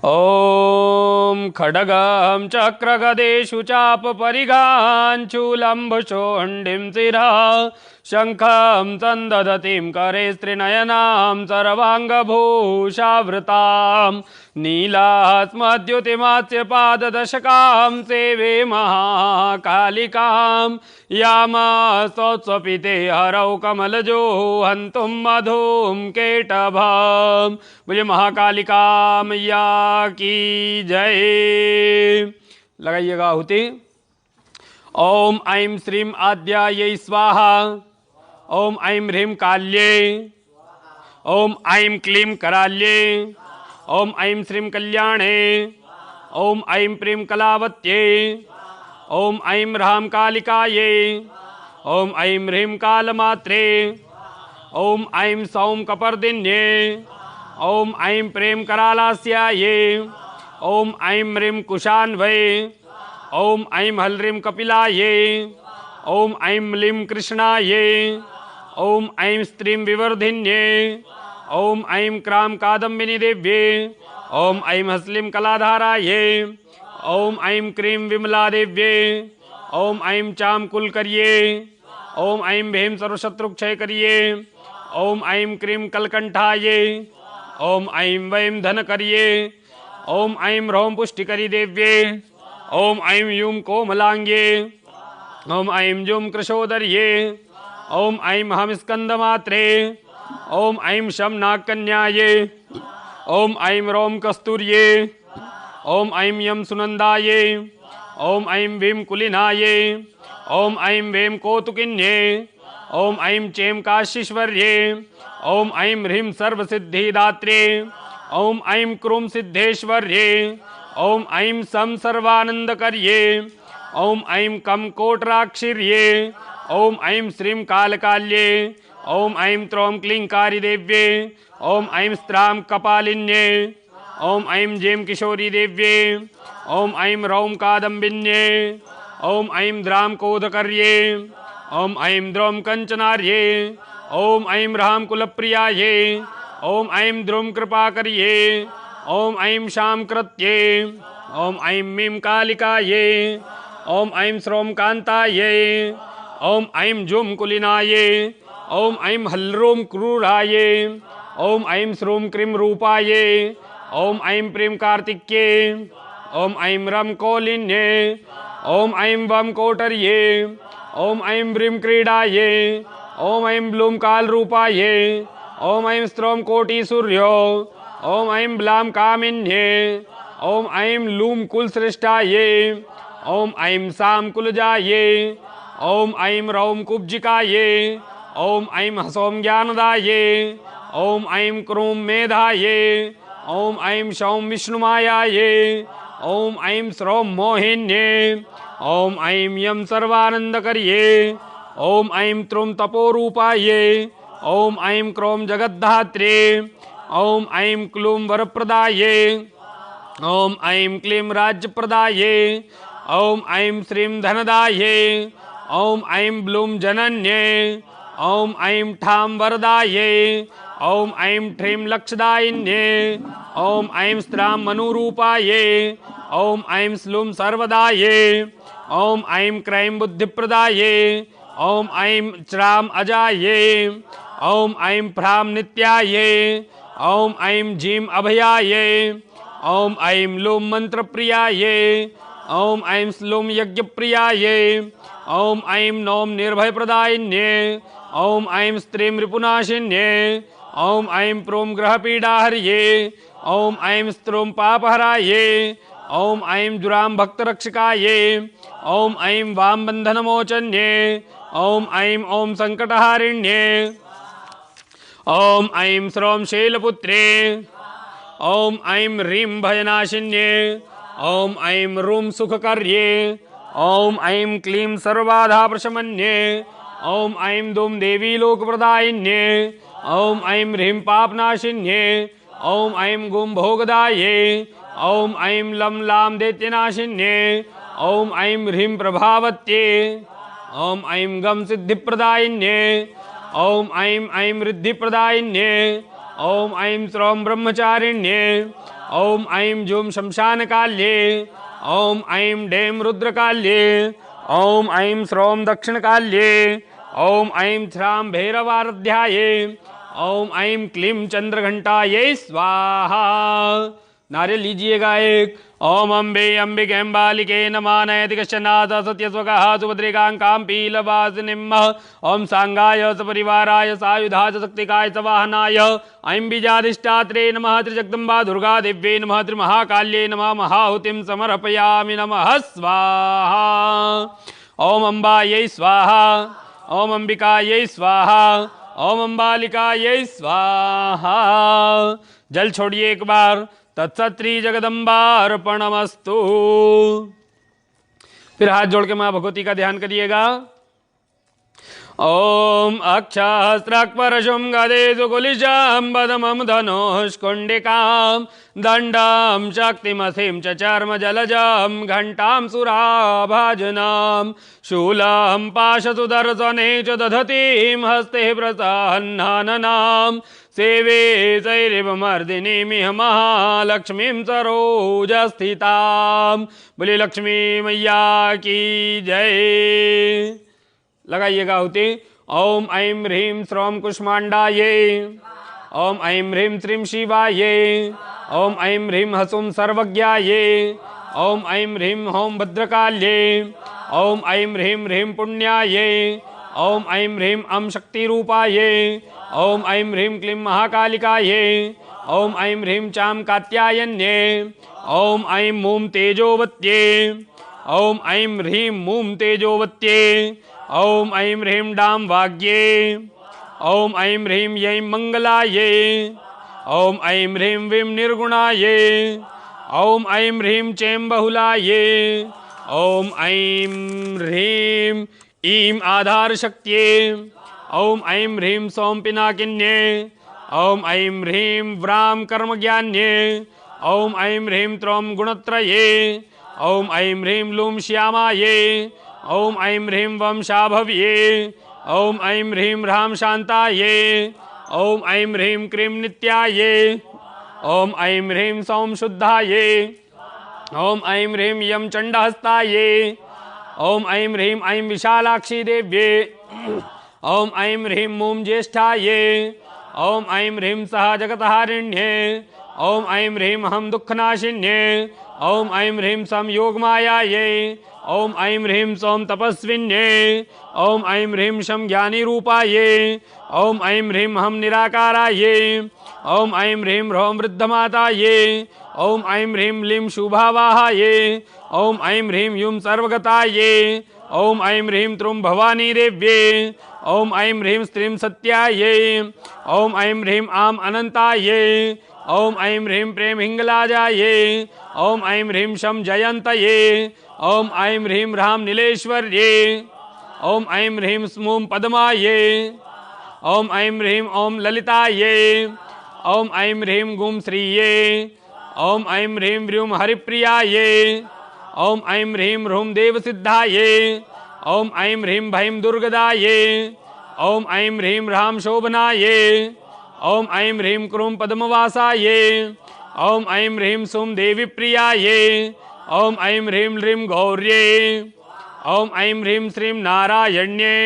ॐ खड्गं चक्रगदेषु चापपरिगान् शूलम्भुषोण्डिं शिरः शङ्खं सन्दधतीं करे स्त्रिनयनां सर्वाङ्गभूषावृतां नीलास्मद्युतिमास्य पाददशकां सेवे महाकालिकां यामास्तोत्स्वपिते हरौ कमलजो हन्तुं मधुं केटभं। बोलिए महाकालिका मैया की जय। लगाइएगा आहुति। ओम ऐं श्रीं आद्यायै स्वाहा। ओम ऐं ह्रीं काल्ये। ओम ऐं क्लीं कराल्ये। ओम ऐं श्रीं कल्याणे। ओम ऐं प्रीं कलावत्ये। ओम ऐं ह्रां कालिकाये। ओम ऐं ह्रीं कालमात्रे। ओम ऐं सौं कपर्दिन्ये। ओम ऐं प्रेम करालास्याये। ओम ऐं ह्रीं कुशान्वये। ओम ऐं हल्रीं कपिलाये। ओम ऐं लीं कृष्णाये। ओम ऐं स्त्रीं विवर्धिन्ये। ओम ऐं क्रां कादम्बिनी देव्ये। ओम ऐं हस्लीं कलाधाराये। ओम ऐं क्रीं विमला देव्ये। ओम ऐं चां कुलकर्ये। ओम ऐं भीं सर्वशत्रुक्षयकर्ये। ओम ऐं क्रीं कलकंठाये। ओम ऐं वैं धनकर्ये। ओम ऐं ह्रौं पुष्टिकरी देव्ये। ओम ऐं यूं कोमलांगे। ओम ऐं जूं कृशोदर्ये। ओम ऐं हम स्कंदमात्रे। ओम ऐं शं नागकन्याये। ओम ऐं रौं कस्तूर्ये। ओम ऐं यं सुनंदाये। ओम ऐं वीं कुलिनाये। ओम ऐं वें कौतुकिन्ये। ओम ऐं चैं काशीश्वर्ये। ओम ऐं ह्रीं सर्वसिद्धिदात्रे। ओम ऐं क्रूं सिद्धेश्वर्ये। ओम ऐं सं सर्वानंदकर्ये। ओम ऐं कं कोटराक्षिर्ये। ओम ऐं श्रीं कालकाल्ये। ओम ऐं त्रौं क्लींकारी देव्ये। ओम ऐं स्त्रां कपालिन्ये। ओम ऐं जें किशोरी देव्ये। ओम ऐं रौं कादम्बिन्ये। ओम ऐं द्रां कोधकर्ये। ओम ऐं द्रौं कंचनार्ये। ओम ऐं ह्रां कुलप्रियाये। ओम ऐं द्रुं कृपाकर्ये। ओम ऐं शां कृत्ये। ओम ऐं मीं कालिकाये। ओम ऐं श्रौं कांताये। ओम ऐं जुं कुलिनाये। ओम ऐं हल्रूं क्रूराये। ओम ऐं श्रूं क्रीं रूपाये। ओम ऐं प्रीं कार्तिक्ये। ओम ऐं रं कौलिन्ये। ओम ऐं वं कोटर्ये। ओम ऐं व्रीं क्रीडाये। ओम ऐं ब्लूं कालरूपाये। ओम ऐं स्त्रौं कोटिसूर्यो। ओम ऐं ब्लां कामिन्ये। ओम ऐं लूं कुलश्रेष्ठाये। ओम ऐं सां कुलजाये। ओम ऐं रौं कुब्जिकाये। ओम ऐं हसौं ज्ञानदाये। ओम ऐं क्रूं मेधाये। ओम ऐं शौं विष्णुमायाये। ओम ऐं श्रौं मोहिन्ये। ओम ऐं यं सर्वानंदकर्ये। ओम ऐं त्रुं तपोरूपाये। ओम ऐं क्रों जगद्धात्रे। ओम ऐं क्लूं वरप्रदाये। ओम ऐं क्लीं राज्यप्रदाये। ओम ऐं श्रीं धनदाये। ओम ऐं ब्लूं जनन्ये। ओम ऐं ठां वरदाये। ओम ऐं ठ्रीं लक्षदायिन्ये। ओम ऐं स्त्रां मनुरूपाये। ओम ऐं श्लूं सर्वदाये। ओम ऐं क्రైं बुद्धिप्रदाये। ओम ऐं च्रां अजाये। ओम ऐं फ्रां नित्याये। ओम ऐं जीं अभयाये। ओम ऐं लूं मंत्रप्रियाये। ओम ऐं श्लूं यज्ञप्रियाये। ओम ऐं नौं निर्भयप्रदायिन्ये। ओम ऐं स्त्रीं रिपुनाशिन्ये। ओम ऐं प्रूं ग्रहपीडाहर्ये। ओम ऐं स्त्रूं पापहराये। ओम ऐं जुरां भक्तरक्षकाये। ओम ऐं वां बन्धनमोचन्ये। ओम ऐं ओम संकटहारिण्ये। ओम ऐं श्रौं शैलपुत्रे। ओम ऐं ह्रीं भयनाशिन्ये। ओम ऐं रूं सुखकर्ये। ओम ऐं क्लीं सर्वबाधाप्रशमन्ये। ओम ऐं दूं देवी लोकप्रदायिन्ये। ओम ऐं ह्रीं पापनाशिन्ये। ओम ऐं गुं भोगदाये। ओम ऐं लं लां दैत्यनाशिन्ये। ओम ऐं ह्रीं प्रभावत्ये। ओम ऐं गं सिद्धिप्रदायिन्ये। ओम ऐं ऐं वृद्धिप्रदायिन्ये। ओम ऐं श्रौं ब्रह्मचारिण्ये। ओम ऐं जूं शमशानकाल्ये ओम ऐं डें रुद्रकाल्ये ओम ऐं श्रौं दक्षिणकाल्ये ओम ऐं श्रां भैरवाराध्याये ओम ऐं क्लीं चंद्रघंटायै स्वाहा। नारियल लीजिएगा एक। ओम अम्बे अंबिके अम्बालिके नमः नयति कश्चनाथ सत्यस्वकः सुभद्रिकां पीलवासिनीम् ओम सांगाय सपरिवाराय सायुधाय शक्तिकाय सवाहनाय ऐं बीजाधिष्ठात्रे नमः त्रिजगदम्बा दुर्गा देव्यै नमः त्रिमहाकाल्ये नमः महाहुतिं समर्पयामि नमः स्वाहा। ओम अम्बायै स्वाहा ओम अंबिकायै स्वाहा ओम अंबालिकायै स्वाहा। जल छोड़िए एक बार। तत्सत्री जगदम्बार्पणमस्तु। फिर हाथ जोड़ के मां भगवती का ध्यान करिएगा। ओम अक्षस्त्रक्परशुं गदेषु कुलिशं पदमं धनुष्कुण्डिकां दण्डं शक्तिमसिं च चर्मजलजं घण्टां सुराभाजनं शूलं पाशसुदर्शने च दधतीं हस्ते प्रसन्नाननां सेवे सैरिवमर्दिनीमिह महालक्ष्मीं सरोजस्थितां। बोली लक्ष्मी मैया की जय। लगाइएगा आहुति। ओम ऐं ह्रीं श्रौं कुष्मांडायै ओम ऐं ह्रीं श्रीं शिवायै ओम ऐं ह्रीं हसुं सर्वज्ञायै ओम ऐं ह्रीं हौं भद्रकाल्यै ओम ऐं ह्रीं ह्रीं पुण्यायै ओम ऐं ह्रीं अं शक्तिरूपायै ओम ऐं ह्रीं क्लीं महाकालिकायै ओम ऐं ह्रीं चां कात्यायन्ये ओम ऐं मूं तेजोवत्ये ओम ऐं ह्रीं मूं तेजोवत्ये ओम ऐं ह्रीं डां वाग्ये ओम ऐं ह्रीं यैं मंगलाये ओम ऐं ह्रीं वीं निर्गुणाये ओम ऐं ह्रीं चैं बहुलाये ओम ऐं ह्रीं ईं आधारशक्त्ये ओम ऐं ह्रीं सौं पिनाकिन्ये ओम ऐं ह्रीं व्रां कर्मज्ञान्ये ओम ऐं ह्रीं त्रौं गुणत्रये ओम ऐं ह्रीं लूं श्यामाये ओम ऐं ह्रीं वं शाभव्ये ओम ऐं ह्रीं ह्रां शान्ताये ओम ऐं ह्रीं क्रीं नित्याये ओम ऐं ह्रीं सौं शुद्धाये ओम ऐं ह्रीं यं चण्डहस्ताये ओम ऐं ह्रीं ऐं विशालाक्षी देव्ये ओम ऐं ह्रीं मूं ज्येष्ठाये ओम ऐं ह्रीं सह जगतहारिण्ये ओम ऐं ह्रीं हम दुःखनाशिन्ये ओम ऐं ह्रीं सं योगमायाये ओम ऐं ह्रीं सौं तपस्विन्ये ओम ऐं ह्रीं शं ज्ञानीरूपाये ओम ऐं ह्रीं हम निराकाराये ओम ऐं ह्रीं ह्रौं वृद्धमाताये ओम ऐं ह्रीं लीं शुभावाहाये ओम ऐं ह्रीं यूं सर्वगताये ओम ऐं ह्रीं त्रुं भवानी देव्ये ओम ऐं ह्रीं स्त्रीं सत्याये ओम ऐं ह्रीं आं अनंताये ओम ऐं ह्रीं प्रेम हिंगलाजाये ओम ऐं ह्रीं शं जयन्तये ओम ऐं ह्रीं ह्रां नीलेश्वर्ये ओम ऐं ह्रीं स्मूं पद्माये ओम ऐं ह्रीं ओम ललिताये ओम ऐं ह्रीं गुं श्रीये ओम ऐं ह्रीं व्रूं हरिप्रियाये ओम ऐं ह्रीं ह्रूं देवसिद्धाये ओम ऐं ह्रीं भैं दुर्गदाये ओम ऐं ह्रीं ह्रां शोभनाये ओम ऐं ह्रीं क्रूं पद्मवासाये ओम ऐं ह्रीं सुं देवीप्रियाये ओम ऐं ह्रीं ह्रीं गौर्ये ओम ऐं ह्रीं श्रीं नारायण्ये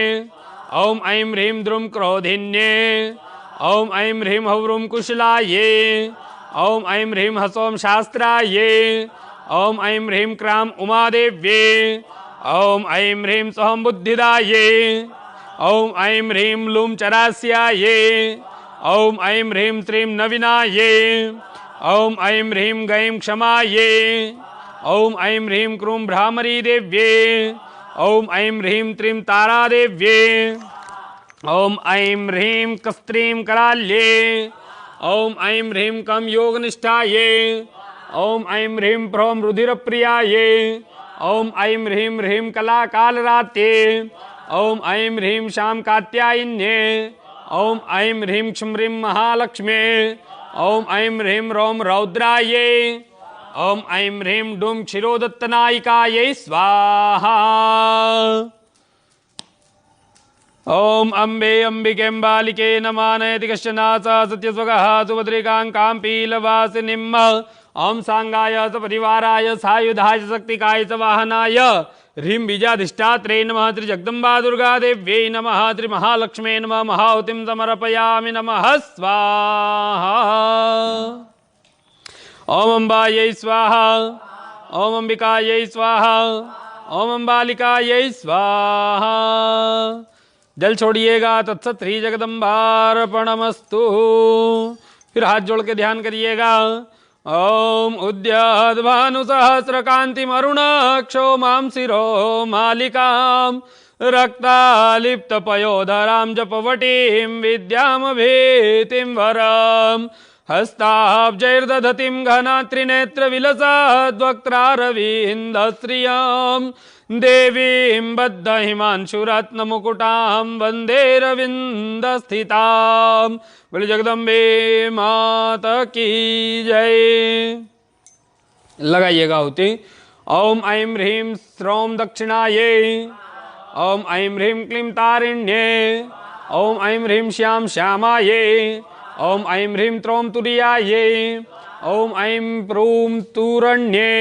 ओम ऐं ह्रीं द्रुं क्रोधिन्ये ओम ऐं ह्रीं हव्रूं कुशलाये ओम ऐं ह्रीं हसौं शास्त्राये ओम ऐं ह्रीं क्रां उमादेव्ये ओम ऐं ह्रीं सौं बुद्धिदाये ओम ऐं ह्रीं लूं चरास्याये ओम ऐं ह्रीं श्रीं नविनाये ओम ऐं ह्रीं गैं क्षमाये ओम ऐं ह्रीं क्रूं भ्रामरी देव्ये ओम ऐं ह्रीं त्रीं तारादेव्ये ओम ऐं ह्रीं कस्त्रीं कराल्ये ओम ऐं ह्रीं कं योगनिष्ठाये ओम ऐं ह्रीं प्रौं रुधिरप्रियाये ओम ऐं ह्रीं ह्रीं कलाकालरात्ये ओम ऐं ह्रीं शां कात्यायन्ये ओम ऐं ह्रीं क्ष्म्रीं महालक्ष्मे ओम ऐं ह्रीं रौं रौद्राये ओम ऐं ह्रीं डूं क्षीरोदत्तनायिकायै स्वाहा। ओम अम्बे अंबिके अम्बालिके नमः नयति कश्चन सत्यस्वकः सुभद्रिकां पीलवासिनीम् ओम सांगाय च परिवाराय सायुधाय च शक्तिकाय च वाहनाय ह्रीं बीजाधिष्ठात्रे नमः त्रिजगदम्बा दुर्गा देव्यै नमः त्रिमहालक्ष्मे नमः महाहुतिं समर्पयामि नमः स्वाहा। ओम अम्बायै स्वाहा ओम अंबिकायै स्वाहा ओम अंबालिकायै स्वाहा। जल छोड़िएगा। तत्सत श्री जगदम्बार्पणमस्तु। फिर हाथ जोड़ के ध्यान करिएगा। ओम उद्याद भानु सहस्र कांति मरुणाक्षो माम शिरो मालिकाम रक्तालिप्त पयोधराम जपवटीं विद्याम भीतिं वरम हस्ताब्जैर्दधतिं घना त्रिनेत्र विलसद्वक्त्रारविन्द श्रियं देवीं बद्ध हिमांशुरत्नमुकुटां वन्दे रविन्दस्थितां। बोले जगदम्बे माता की जय। लगाइएगा होती। ओम ऐं ह्रीं श्रौं दक्षिणायै ओम ऐं ह्रीं क्लीं तारिण्ये ओम ऐं ह्रीं श्याम श्यामायै ओम ऐं ह्रीं त्रौं तुर्यायै ओम ऐं प्रूं तूरण्ये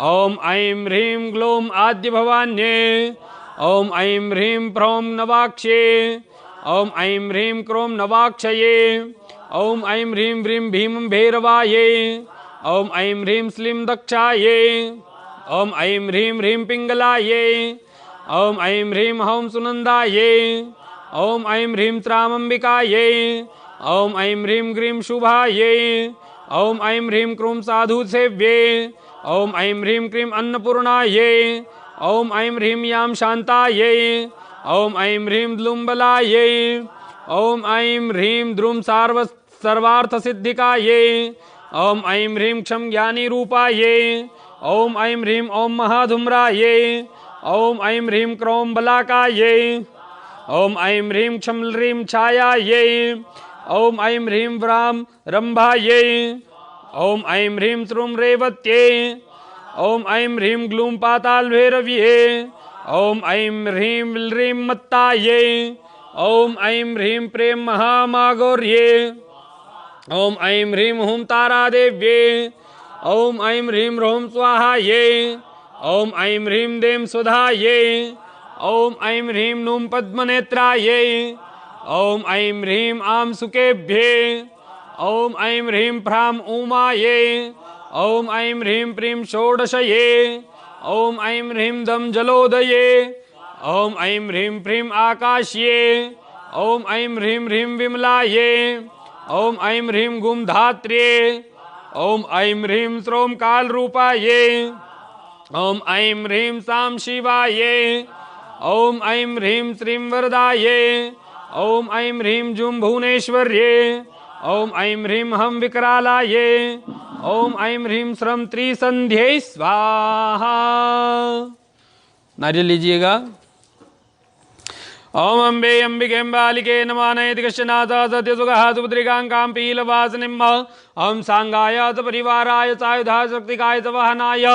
ओम ऐं ह्रीं ग्लौं आद्यभवान्ये ओम ऐं ह्रीं प्रौं नवाक्ष्ये ओम ऐं ह्रीं क्रों नवाक्षये ओम ऐं ह्रीं व्रीं भीमं भैरवाये ओम ऐं ह्रीं श्लीं दक्षाये ओम ऐं ह्रीं ह्रीं पिंगलाये ओम ऐं ह्रीं हौं सुनंदाये ओम ऐं ह्रीं त्रामंबिकाये ओम ऐं ह्रीं ग्रीं शुभाये ओम ऐं ह्रीं क्रूं साधुसेव्ये ओम ऐं ह्रीं क्रीं अन्नपूर्णाये ओम ऐं ह्रीं यां शांताये ओम ऐं ह्रीं द्लुम्बलाये ओम ऐं ह्रीं द्रुं सर्वार्थसिद्धिकाये ओम ऐं ह्रीं क्षं ज्ञानी रूपाये ओम ऐं ह्रीं ओम महाधूम्राये ओम ऐं ह्रीं क्रों बलाकाये ओम ऐं ह्रीं क्षं ह्रीं छायाये ओम ऐं ह्रीं व्रां रंभाये ओम ऐं ह्रीं श्रूं रेवत्ये ओम ऐं ह्रीं ग्लूं पातालभैरव्ये ओम ऐं ह्रीं ह्रीं मत्ताये ओम ऐं ह्रीं प्रेम महामागौर्ये ओम ऐं ह्रीं हुं तारादेव्ये ओम ऐं ह्रीं ह्रौं स्वाहाये ओम ऐं ह्रीं दें सुधाये ओम ऐं ह्रीं नुं पद्मनेत्राये ओम ऐं ह्रीं आं सुकेभ्ये ओम ऐं ह्रीं फ्रां उमाये ओम ऐं ह्रीं प्रीं षोडशये ओम ऐं ह्रीं दं जलोदये ओम ऐं ह्रीं प्रीं आकाश्ये ओम ऐं ह्रीं ह्रीं विमलाये ओम ऐं ह्रीं गुं धात्र्ये ओम ऐं ह्रीं श्रौं कालरूपाये ओम ऐं ह्रीं सां शिवाये ओम ऐं ह्रीं श्रीं वरदाये ओम ऐं ह्रीं जुं भुवनेश्वर्ये ओम ऐं ह्रीं हं विकरालाये ओम ऐं ह्रीं श्रं त्रिसंध्यै स्वाहा। नारियल लीजिएगा। ओम अम्बे अंबिके अम्बालिके नमः नैति कश्चनाथ सत्यसुखः सुभद्रिकां पीलवासिनीं ओम सांगाय च परिवाराय सायुधाय शक्तिकाय च वाहनाय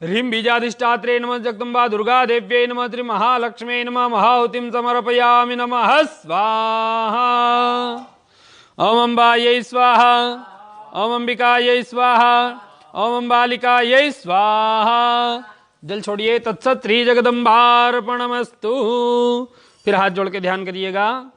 ह्रीं बीजाधिष्ठात्रे नमः जगदम्बा दुर्गा देव्यै नमः त्रिमहालक्ष्मे नमः महाहुतिं समर्पयामि नमः स्वाहा। ओम अम्बायै स्वाहा ओम अंबिकायै स्वाहा ओम अंबालिकायै स्वाहा। जल छोड़िए। तत्सत श्री जगदम्बार्पणमस्तु। फिर हाथ जोड़ के ध्यान करिएगा।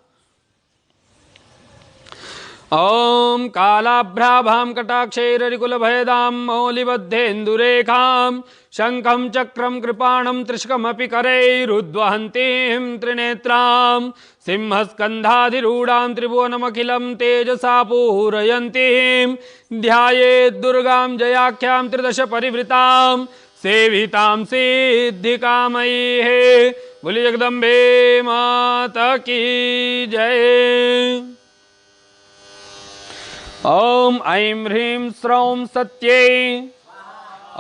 ओम कालाभ्राभां कटाक्षैररिकुलभयदां मौलिबद्धेन्दुरेखां शङ्खं चक्रं कृपाणं त्रिशकमपि करैरुद्वहन्तीं त्रिनेत्रां सिंहस्कन्धाधिरूढां त्रिभुवनमखिलं तेजसा पूरयन्तीं ध्यायेत् दुर्गां जयाख्यां त्रिदश परिवृतां सेवितां सिद्धिकामये। बोली जगदम्बे माता की जय। ओम ऐं ह्रीं श्रौं सत्ये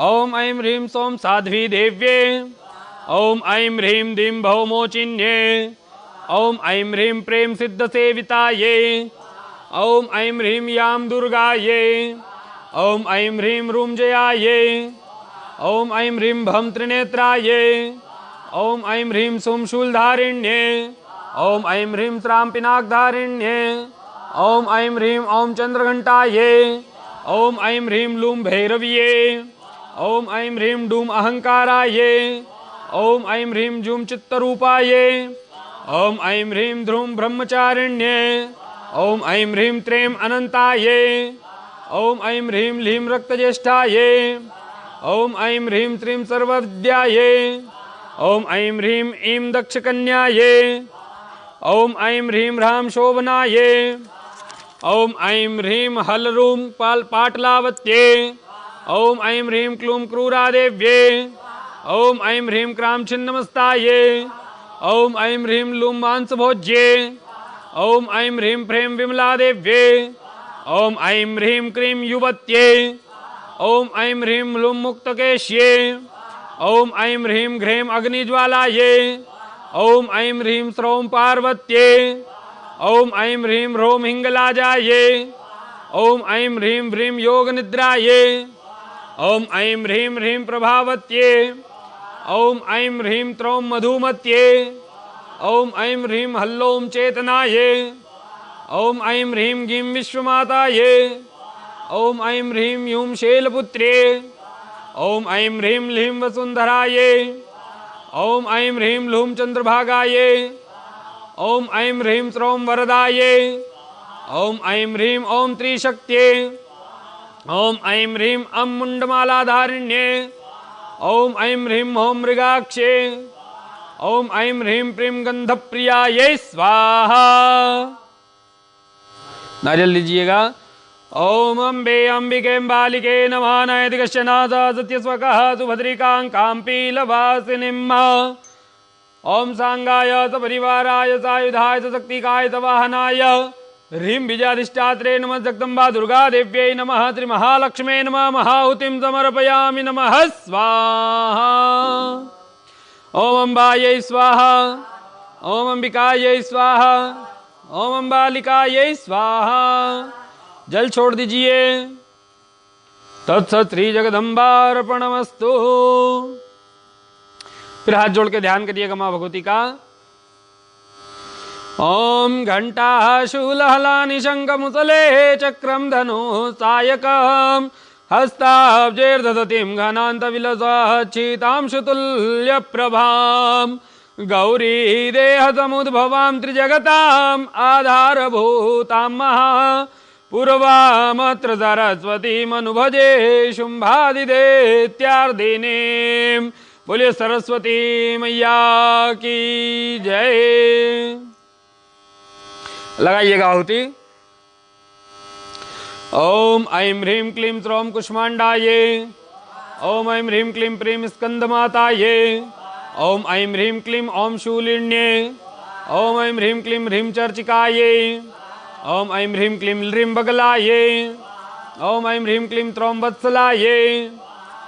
ओम ऐं ह्रीं सौं साध्वी देव्ये ओम ऐं ह्रीं दीं भवमोचिन्ये ओम ऐं ह्रीं प्रेम सिद्ध सेविताये ओम ऐं ह्रीं यां दुर्गाये ओम ऐं ह्रीं रूं जयाये ओम ऐं ह्रीं भं त्रिनेत्राये ओम ऐं ह्रीं सुं शूलधारिण्ये ओम ऐं ह्रीं श्रां पिनाकधारिण्ये ओम ऐं ह्रीं ओम चंद्रघंटाये ओम ऐं ह्रीं लूं भैरव्ये। ओम ऐं ह्रीं डूं अहंकाराये। ओम ऐं ह्रीं जूं चित्तरूपाये। ओम ऐं ह्रीं ध्रुं ब्रह्मचारिण्ये। ओम ऐं ह्रीं त्रें अनंताये। ओम ऐं ह्रीं लीं रक्तज्येष्ठाये। ओम ऐं ह्रीं त्रीं सर्वविद्याये। ओम ऐं ह्रीं ऐं दक्षकन्याये। ओम ऐं ह्रीं ह्रां शोभनाये। ओम ऐं ह्रीं हलरूं पाटलावत्ये। ओम ऐं ह्रीं क्लूं क्रूरादेव्ये। ओम ऐं ह्रीं क्रां छिन्नमस्ताये। ओम ऐं ह्रीं लूं मांसभोज्ये। ओम ऐं ह्रीं फ्रें विमलादेव्ये। ओम ऐं ह्रीं क्रीं युवत्ये। ओम ऐं ह्रीं लूं मुक्तकेश्ये। ओम ऐं ह्रीं घ्रें अग्निज्वालाये। ओम ऐं ह्रीं स्रौं पार्वत्ये। ओम ऐं ह्रीं ह्रों हिंगलाजाये। ओम ऐं ह्रीं ह्रीं योगनिद्राये। ओम ऐं ह्रीं ह्रीं प्रभावत्ये। ओम ऐं ह्रीं त्रौं मधुमत्ये। ओम ऐं ह्रीं हल्लों चेतनाये। ओम ऐं ह्रीं गीं विश्वमाताये। ओम ऐं ह्रीं यूं शैलपुत्रे। ओम ऐं ह्रीं लीं वसुंधराये। ओम ऐं ह्रीं लूं चंद्रभागाये। ओम ऐं ह्रीं स्रौं वरदाये। ओम ऐं ह्रीं ओम त्रिशक्त्ये। ओम ऐं ह्रीं मुंडमालाधारिण्ये। ओम ऐं ह्रीं ओम मृगाक्षे। ओम ऐं ह्रीं प्रीं गंधप्रियायै स्वाहा। नारियल लीजिएगा। ओम अम्बे अंबिके बालिके नमः। नयति कश्चन सत्यस्वकः सुभद्रिकां काम्पीलवासिनीम्। ओम सांगाय सपरिवाराय सायुधाय सशक्तिकाय सवाहनाय ह्रीं बीजाधिष्ठात्रे नमः। जगदम्बा दुर्गा देव्यै नमः। त्रिमहालक्ष्मे नमः। महाहुतिं समर्पयामि। नमः स्वाहा। ओम अम्बायै स्वाहा। ओम अंबिकायै स्वाहा। ओम अंबालिकायै स्वाहा। जल छोड़ दीजिए। तत्सत श्री जगदम्बार्पणमस्तु। फिर हाथ जोड़ के ध्यान करिएगा मां भगवती का। ओम घंटा शूलहलानि शंखमुसले चक्रम धनु सायकम हस्ताब्जैर्दधतीं घनान्तविलसच्चितां शुतुल्यप्रभां गौरी देहसमुद्भवां त्रिजगताम् आधारभूतां महा पूर्वामत्र सरस्वतीमनुभजे शुंभादिदेत्यार्दिनीं। बोलिए सरस्वती मैया की जय। लगाइएगा आहुति। ओम ऐं ह्रीं क्लीं स्रौं कुष्मांडाये। ओम ऐं ह्रीं क्लीं प्रीं स्कंदमाताये। ओम ऐं ह्रीं क्लीं ओम शूलिन्ये। ओम ऐं ह्रीं क्लीं ह्रीं चर्चिकाये। ओम ऐं ह्रीं क्लीं ह्रीं बगलाये। ओम ऐं ह्रीं क्लीं त्रौं वत्सलाये।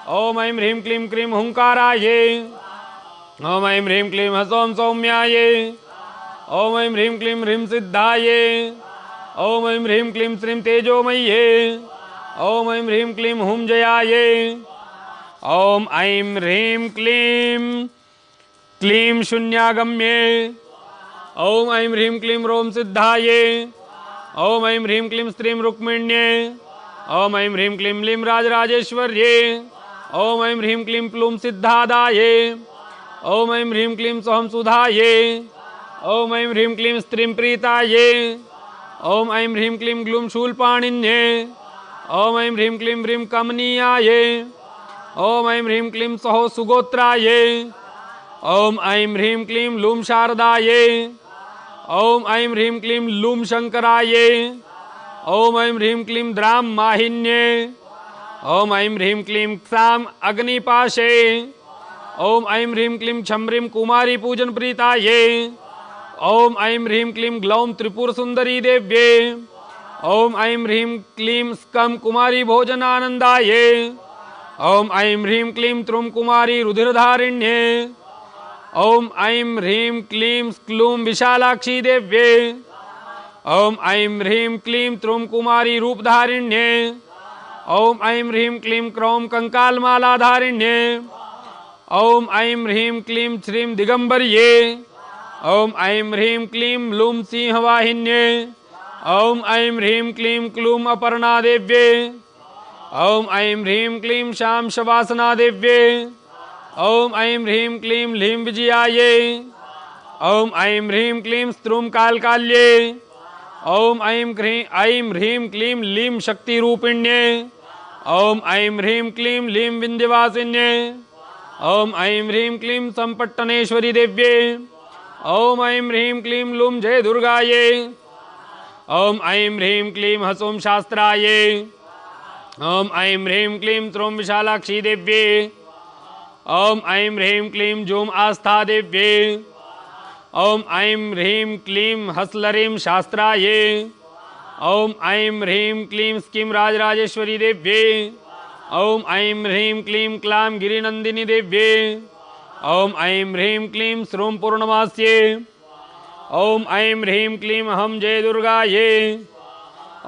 ओम ऐं ह्रीं क्लीं क्रीं हुंकाराये। ओम ऐं ह्रीं क्लीं हसौं सौम्याये। ओम ऐं ह्रीं क्लीं ह्रीं सिद्धाये। ओम ऐं ह्रीं क्लीं श्रीं तेजोमय्ये। ओम ऐं ह्रीं क्लीं हुं जयाये। ओम ऐं ह्रीं क्लीं क्लीं शून्यागम्ये। ओम ऐं ह्रीं क्लीं रोम सिद्धाये। ओम ऐं ह्रीं क्लीं स्त्रीं रुक्मिण्ये। ओम ऐं ह्रीं क्लीं लीं राजराजेश्वर्ये। ओम ऐं ह्रीं क्लीं प्लूं सिद्धादाये। ओम ऐं ह्रीं क्लीं सोहं सुधाये। ओम ऐं ह्रीं क्लीं स्त्रीं प्रीताये। ओम ऐं ह्रीं क्लीं ग्लूं शूलपाणिन्ये। ओम ऐं ह्रीं क्लीं ह्रीं कमनीयाये। ओम ऐं ह्रीं क्लीं सहो सुगोत्राये। ओम ऐं ह्रीं क्लीं लूं शारदाये। ओम ऐं ह्रीं क्लीं लूं शंकराये। ओम ऐं ह्रीं क्लीं द्रां माहिन्ये। ओम ऐं ह्रीं क्लीं क्षां अग्निपाशे। ओम ऐं ह्रीं क्लीं छम्रीं कुमारी पूजन प्रीताये। ओम ऐं ह्रीं क्लीं ग्लौं त्रिपुर सुंदरी देव्ये। ओम ऐं ह्रीं क्लीं स्कं कुमारी भोजनानंदाये। ओम ऐं ह्रीं क्लीं त्रुं कुमारी रुधिरधारिण्ये। ओम ऐं ह्रीं क्लीं क्लूं विशालाक्षी देव्ये। ओम ऐं ह्रीं क्लीं त्रुं कुमारी रूपधारिण्ये। ओम ऐं ह्रीं क्लीं क्रौं कंकालमालाधारिण्ये। ओम ऐं ह्रीं क्लीं श्रीं दिगंबर्ये। ओम ऐं ह्रीं क्लीं लूं सिंहवाहिन्ये। ओम ऐं ह्रीं क्लीं क्लूं अपर्णा देव्ये। ॐ ऐं ह्रीं क्लीं शां शवासना देव्ये ॐ ऐं ह्रीं क्लीं ह्लीं विजयाये ॐ ऐं ह्रीं क्लीं स्त्रूं कालकाल्ये ॐ ऐं ह्रीं क्लीं लीं शक्तिरूपिण्ये ॐ ऐं ह्रीं क्लीं लीं विन्ध्यवासिन्ये ॐ ऐं ह्रीं क्लीं सम्पट्टनेश्वरी देव्ये ॐ ऐं ह्रीं क्लीं लूं जय दुर्गाये ॐ ऐं ह्रीं क्लीं हसों शास्त्राये ॐ ऐं ह्रीं क्लीं त्रों विशालाक्षी देव्ये ॐ ऐं ह्रीं क्लीं जूं आस्था देव्ये ॐ ऐं ह्रीं क्लीं हसलरीं शास्त्राये ॐ ऐं ह्रीं क्लीं स्कीं राजराजेश्वरी देव्ये ॐ ऐं ह्रीं क्लीं क्लां गिरिनन्दिनी देव्ये ॐ ऐं ह्रीं क्लीं श्रूं पूर्णमास्ये ॐ ऐं ह्रीं क्लीं अहं जय दुर्गाये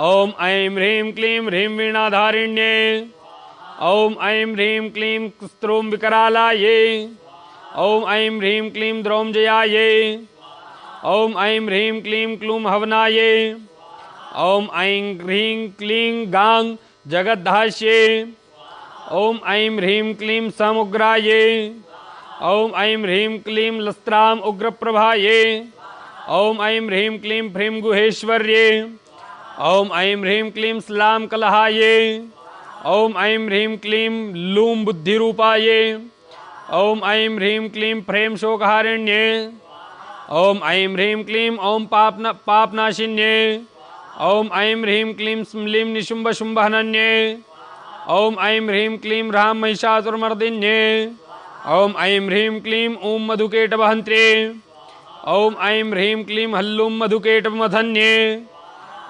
ॐ ऐं ह्रीं क्लीं ह्रीं वीणाधारिण्ये ॐ ऐं ह्रीं क्लीं स्त्रूं विकरालाये ॐ ऐं ह्रीं क्लीं द्रौं जयाये ॐ ऐं ह्रीं क्लीं क्लूं हवनाये ॐ ऐं ह्रीं क्लीं गां जगद्धास्ये ॐ ऐं ह्रीं क्लीं समुग्राये ॐ ऐं ह्रीं क्लीं लस्त्रां उग्रप्रभाये ॐ ऐं ह्रीं क्लीं ह्रीं गुहेश्वर्ये ॐ ऐं ह्रीं क्लीं स्लां कलहाये ॐ ऐं ह्रीं क्लीं लूं बुद्धिरूपाये ॐ ऐं ह्रीं क्लीं प्रेम शोकहारिण्ये ॐ ऐं ह्रीं क्लीं ॐ पापनाशिन्ये ॐ ऐं ह्रीं क्लीं स्लीं निशुम्भशुम्भहनन्ये ॐ ऐं ह्रीं क्लीं ह्रां महिषासुरमर्दिन्ये ॐ ऐं ह्रीं क्लीं ॐ मधुकेटवहन्त्रे ॐ ऐं ह्रीं क्लीं हल्लुं मधुकेटवमथन्ये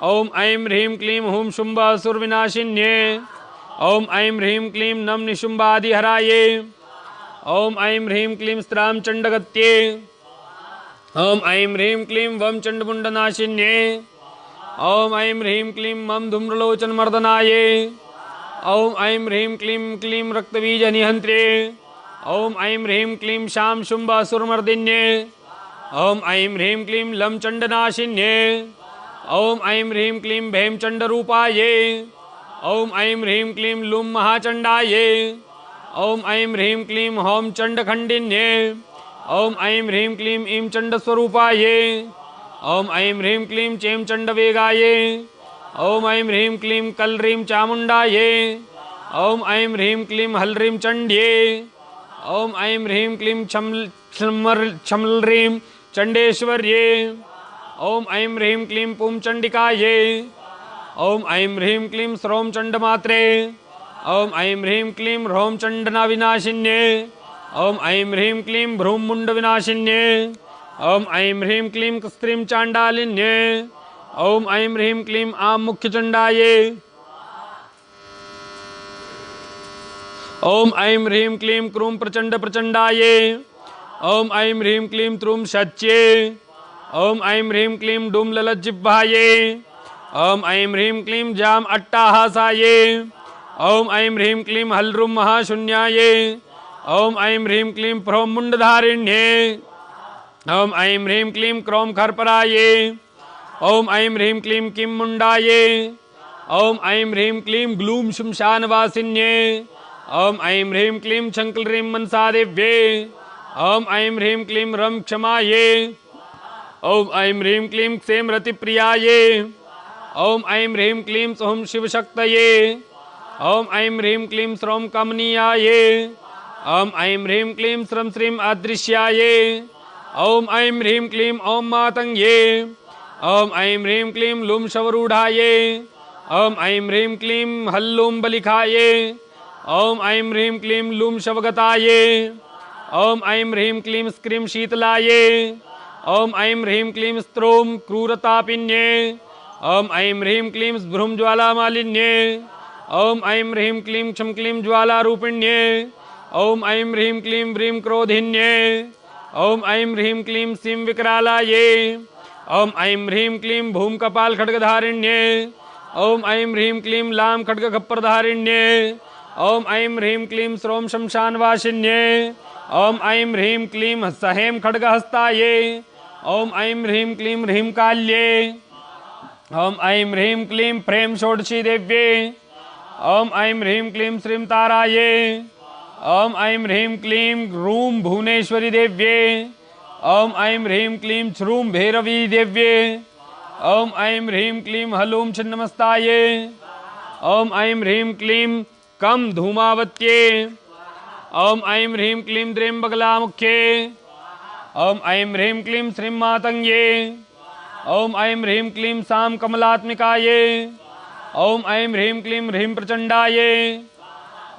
ॐ ऐं ह्रीं क्लीं हुं शुम्भासुरविनाशिन्ये ॐ ऐं ह्रीं क्लीं नं निशुम्भादिहराये ॐ ऐं ह्रीं क्लीं स्त्रां चण्डगत्ये ॐ ऐं ह्रीं क्लीं वं चण्डमुण्डनाशिन्ये ॐ ऐं ह्रीं क्लीं मं धूम्रलोचनमर्दनाये ॐ ऐं ह्रीं क्लीं रक्तबीजनिहन्त्रे ॐ ऐं ह्रीं क्लीं शां शुम्भासुरमर्दिन्ये ॐ ऐं ह्रीं क्लीं लं चण्डनाशिन्ये ॐ ऐं ह्रीं क्लीं भैं चण्डरूपाये ॐ ऐं ह्रीं क्लीं लूं महाचण्डाये ॐ ऐं ह्रीं क्लीं हौं चण्डखण्डिन्ये ॐ ऐं ह्रीं क्लीं ईं चण्डस्वरूपाये ॐ ऐं ह्रीं क्लीं चें चण्डवेगाये ॐ ऐं ह्रीं क्लीं कलरीं चामुण्डाये ॐ ऐं ह्रीं क्लीं हलरीं चण्ड्ये ॐ ऐं ह्रीं क्लीं छमलरीं चण्डेश्वर्ये ॐ ऐं ह्रीं क्लीं पुंचण्डिकाये ॐ ऐं ह्रीं क्लीं स्रौं चण्डमात्रे ॐ ऐं ह्रीं क्लीं ह्रौं चण्डनाविनाशिन्ये ॐ ऐं ह्रीं क्लीं भ्रूं मुण्डविनाशिन्ये ॐ ऐं ह्रीं क्लीं स्त्रीं चाण्डालिन्ये ॐ ऐं ह्रीं क्लीं आं मुख्यचण्डाये ॐ ऐं ह्रीं क्लीं क्रूं प्रचण्डाये ॐ ऐं ह्रीं क्लीं त्रूं शच्ये ॐ ऐं ह्रीं क्लीं डूं ललज्जिह्वाये ॐ ऐं ह्रीं क्लीं जाम् अट्टाहासाये ॐ ऐं ह्रीं क्लीं हल्रुं महाशून्याये ॐ ऐं ह्रीं क्लीं प्रों मुण्डधारिण्ये ॐ ऐं ह्रीं क्लीं क्रौं खर्पराये ॐ ऐं ह्रीं क्लीं किं मुण्डाये ॐ ऐं ह्रीं क्लीं ग्लूं श्मशानवासिन्ये ॐ ऐं ह्रीं क्लीं शङ्कलरीं मनसादेव्ये ॐ ऐं ह्रीं क्लीं रं क्षमाये ॐ ऐं ह्रीं क्लीं क्षें रतिप्रियाये ॐ ऐं ह्रीं क्लीं सौं शिवशक्तये ॐ ऐं ह्रीं क्लीं स्रौं कमनीयाये ॐ ऐं ह्रीं क्लीं श्रं श्रीं अदृश्याये ॐ ऐं ह्रीं क्लीं ॐ मातङ्गे ॐ ऐं ह्रीं क्लीं लूं शवरूढाये ॐ ऐं ह्रीं क्लीं हल्लूं बलिखाये ॐ ऐं ह्रीं क्लीं लूं शवगताये ॐ ऐं ह्रीं क्लीं स्क्रीं शीतलाये ॐ ऐं ह्रीं क्लीं स्त्रों क्रूरतापिन्ये ॐ ऐं ह्रीं क्लीं स्भ्रूं ज्वालामालिन्ये ॐ ऐं ह्रीं क्लीं क्षं क्लीं ज्वालारूपिण्ये ॐ ऐं ह्रीं क्लीं व्रीं क्रोधिन्ये ॐ ऐं ह्रीं क्लीं सीं विकरालाये ॐ ऐं ह्रीं क्लीं भूं कपाल खड्गधारिण्ये ॐ ऐं ह्रीं क्लीं लां खड्गखप्परधारिण्ये ॐ ऐं ह्रीं क्लीं स्रौं शमशानवासिन्ये ॐ ऐं ह्रीं क्लीं सहें खड्गहस्ताये ॐ ऐं ह्रीं क्लीं ह्रीं काल्ये ॐ ऐं ह्रीं क्लीं प्रेम षोडशी देव्ये ओम ऐं ह्रीं क्लीं श्रीं ताराये। ओम ऐं ह्रीं क्लीं ह्रूं भुवनेश्वरी देव्ये। ओम ऐं ह्रीं क्लीं श्रूं भैरवी देव्ये। ओम ऐं ह्रीं क्लीं हलूं छिन्नमस्ताये। ओम ऐं ह्रीं क्लीं कं धूमावत्ये। ओम ऐं ह्रीं क्लीं द्रीं बगलामुख्ये। ओम ऐं ह्रीं क्लीं श्रीं मातंगे। ओम ऐं ह्रीं क्लीं सां कमलात्मिकाये। ओम ऐं ह्रीं क्लीं ह्रीं प्रचंडाये।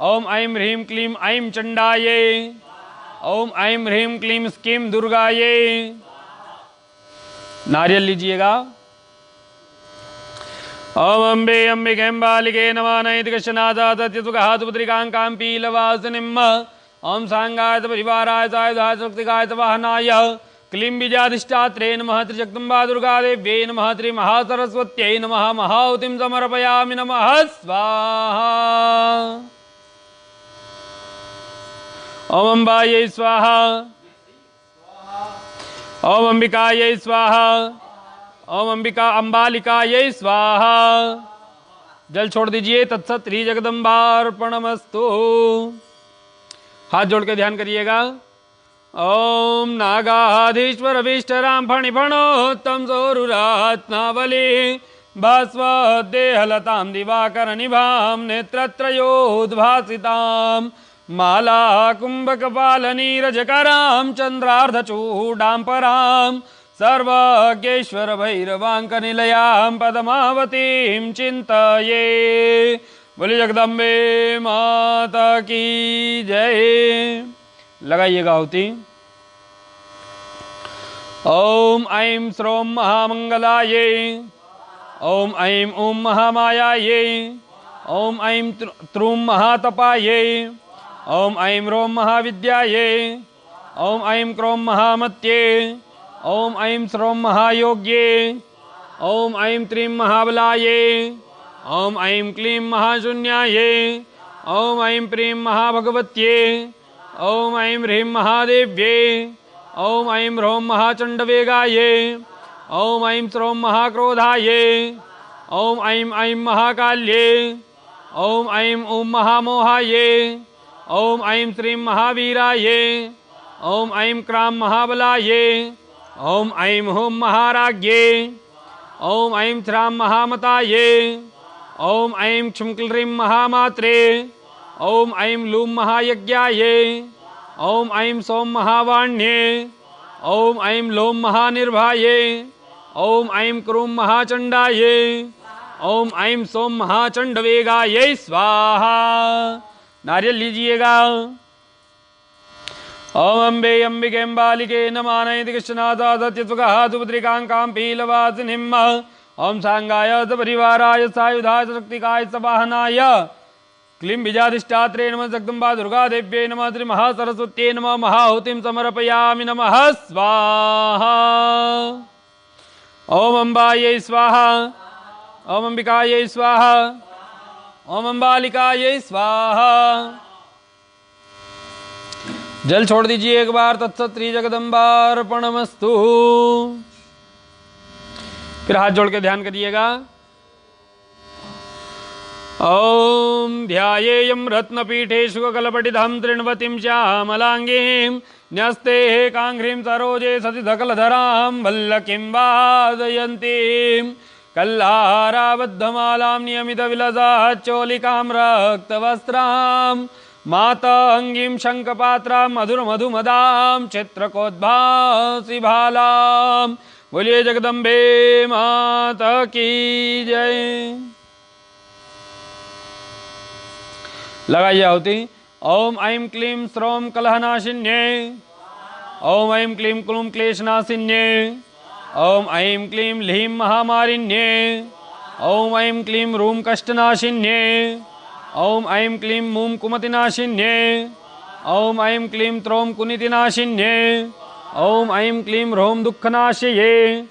ओम ऐं ह्रीं क्लीं ऐं चंडाये। ओम ऐं ह्रीं क्लीं स्कीं दुर्गाये। नारियल लीजिएगा। ओम अम्बे अम्बिके बालिके नमः नैतिकशनादातुपत्रिकां पीलवासिनिम्। ओम सांगाय परिवाराय सायुधाय शक्तिकाय वाहनाय क्लीं बीजाधिष्ठात्रे नमः। त्रिजगदम्बा दुर्गा देव्यै नमः। त्रिमहासरस्वत्यै नमः। महाहुतिं समर्पयामि। नमः स्वाहा। ओम अम्बायै स्वाहा। ओम अंबिकायै स्वाहा। ओम अंबिका अंबालिकायै स्वाहा। जल छोड़ दीजिए। तत्सत श्री जगदम्बार्पणमस्तु। हाथ जोड़ के ध्यान करिएगा। ओम नागाधीश्वर अभीष्टराम फणिफणोत्तम सौरुरात्नावली भास्वदेहलतां दिवाकर निभां नेत्रत्रयोद्भासितां माला कुंभकपालनीरजकरां चंद्रार्धचूडां परां सर्वज्ञेश्वर भैरवांकनिलयां पद्मावतीं चिंतये। बोली जगदम्बे माता की जय। लगाइएगा आहुति। ओम ऐं श्रों महामंगलाये। ओम ऐं ॐ महामायाये। ओम ऐं त्रूं महातपाये। ओम ऐं ह्रों महाविद्याये। ओम ऐं क्रों महामत्ये। ओम ऐं श्रों महायोग्ये। ओम ऐं त्रीं महाबलाये। ओम ऐं क्लीं महाशून्याये। ओम ऐं प्रीं महाभगवत्ये। ओम ऐं ह्रीं महादेव्ये। ओम ऐं ह्रों महाचंडवेगाये। ओम ऐं श्रों महाक्रोधाये। ओम ऐं ऐं महाकाल्ये। ओम ऐं ॐ महामोहाये। ओम ऐं श्रीं महावीराये। ओम ऐं क्रां महाबलाये। ओम ऐं हूं महाराज्ञे। ओम ऐं श्रां महामताये। ओम ऐं क्षं क्लीं महामात्रे। ओम ऐं लूं महायज्ञाये। ओम ऐं सौं महावाण्ये। ओम ऐं लों महानिर्भाये। ओम ऐं क्रूं महाचंडाये। ओम ऐं सौं महाचंडवेगाये स्वाहा। नारियल लीजिएगा। ओम अम्बे अम्बिके बालिके नमः नैतिकशनादातुपत्रिकां पीलवासिनिम्। ओम सांगाय परिवाराय सायुधाय शक्तिकाय वाहनाय क्लीं बीजाधिष्ठात्रे नमः। जगदम्बा दुर्गा देव्यै नमः। त्रिमहासरस्वत्यै नमः। महाहुतिं समर्पयामि। नमः स्वाहा। ओम अम्बायै स्वाहा। ओम अंबिकायै स्वाहा। ओम अंबालिकायै स्वाहा। जल छोड़ दीजिए एक बार। तत्सत श्री जगदम्बार्पणमस्तु। फिर हाथ जोड़ के ध्यान करिएगा। ओम ध्यायेयं रत्नपीठे शुककलपटितं तृण्वतीं श्यामलांगीं न्यस्ते कांघ्रीं सरोजे सतिधकलधरां वल्लकीं वादयन्तीं कल्हाराबद्धमालां नियमितविलसाच्चोलिकां रक्तवस्त्रां मातङ्गीं शङ्खपात्रां मधुरमधुमदां चित्रकोद्भासि भालां। बोलिए जगदम्बे माता की जय। लगाइए आहुति। ओम ऐं क्लीं श्रों कलहनाशिन्ये। ओम ऐं क्लीं क्लूं क्लेशनाशिन्ये। ओम ऐं क्लीं ह्लीं महामारिण्ये। ओम ऐं क्लीं ह्रूं कष्टनाशिन्ये। ओम ऐं क्लीं मूं कुमतिनाशिन्ये। ओम ऐं क्लीं त्रौं कुनीतिनाशिन्ये। ओम ऐं क्लीं ह्रों दुःखनाशये।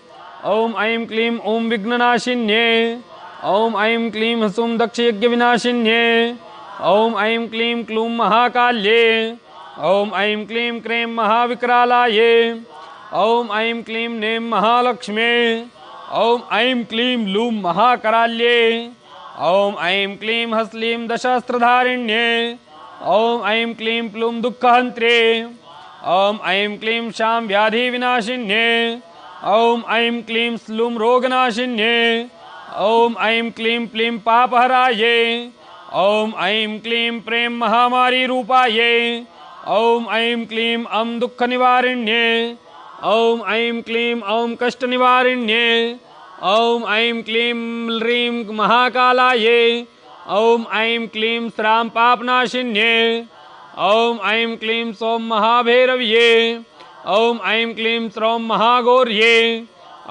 ओम ऐं क्लीं ॐ विघ्ननाशिन्ये। ओम ऐं क्लीं ह्सौं दक्षयज्ञविनाशिन्ये। ओम ऐं क्लीं क्लूं महाकाल्ये। ओम ऐं क्लीं क्रीं महाविकरालाये। ओम ऐं क्लीं नें महालक्ष्मे। ओम ऐं क्लीं लूं महाकराल्ये। ॐ ऐं क्लीं हस्लीं दशस्त्रधारिण्ये ॐ ऐं क्लीं प्लूं दुःखहन्त्रे ॐ ऐं क्लीं शां व्याधिविनाशिन्ये ॐ ऐं क्लीं स्लूं रोगनाशिन्ये ॐ ऐं क्लीं प्लीं पापहराये ॐ ऐं क्लीं प्रेम महामारी रूपाये ॐ ऐं क्लीं दुःखनिवारिण्ये ॐ ऐं क्लीं कष्ट निवारिण्ये ॐ ऐं क्लीं ह्रीं महाकालाये ॐ ऐं क्लीं श्रां पापनाशिन्ये ॐ ऐं क्लीं सौं महाभैरव्ये ॐ ऐं क्लीं श्रौं महागौर्ये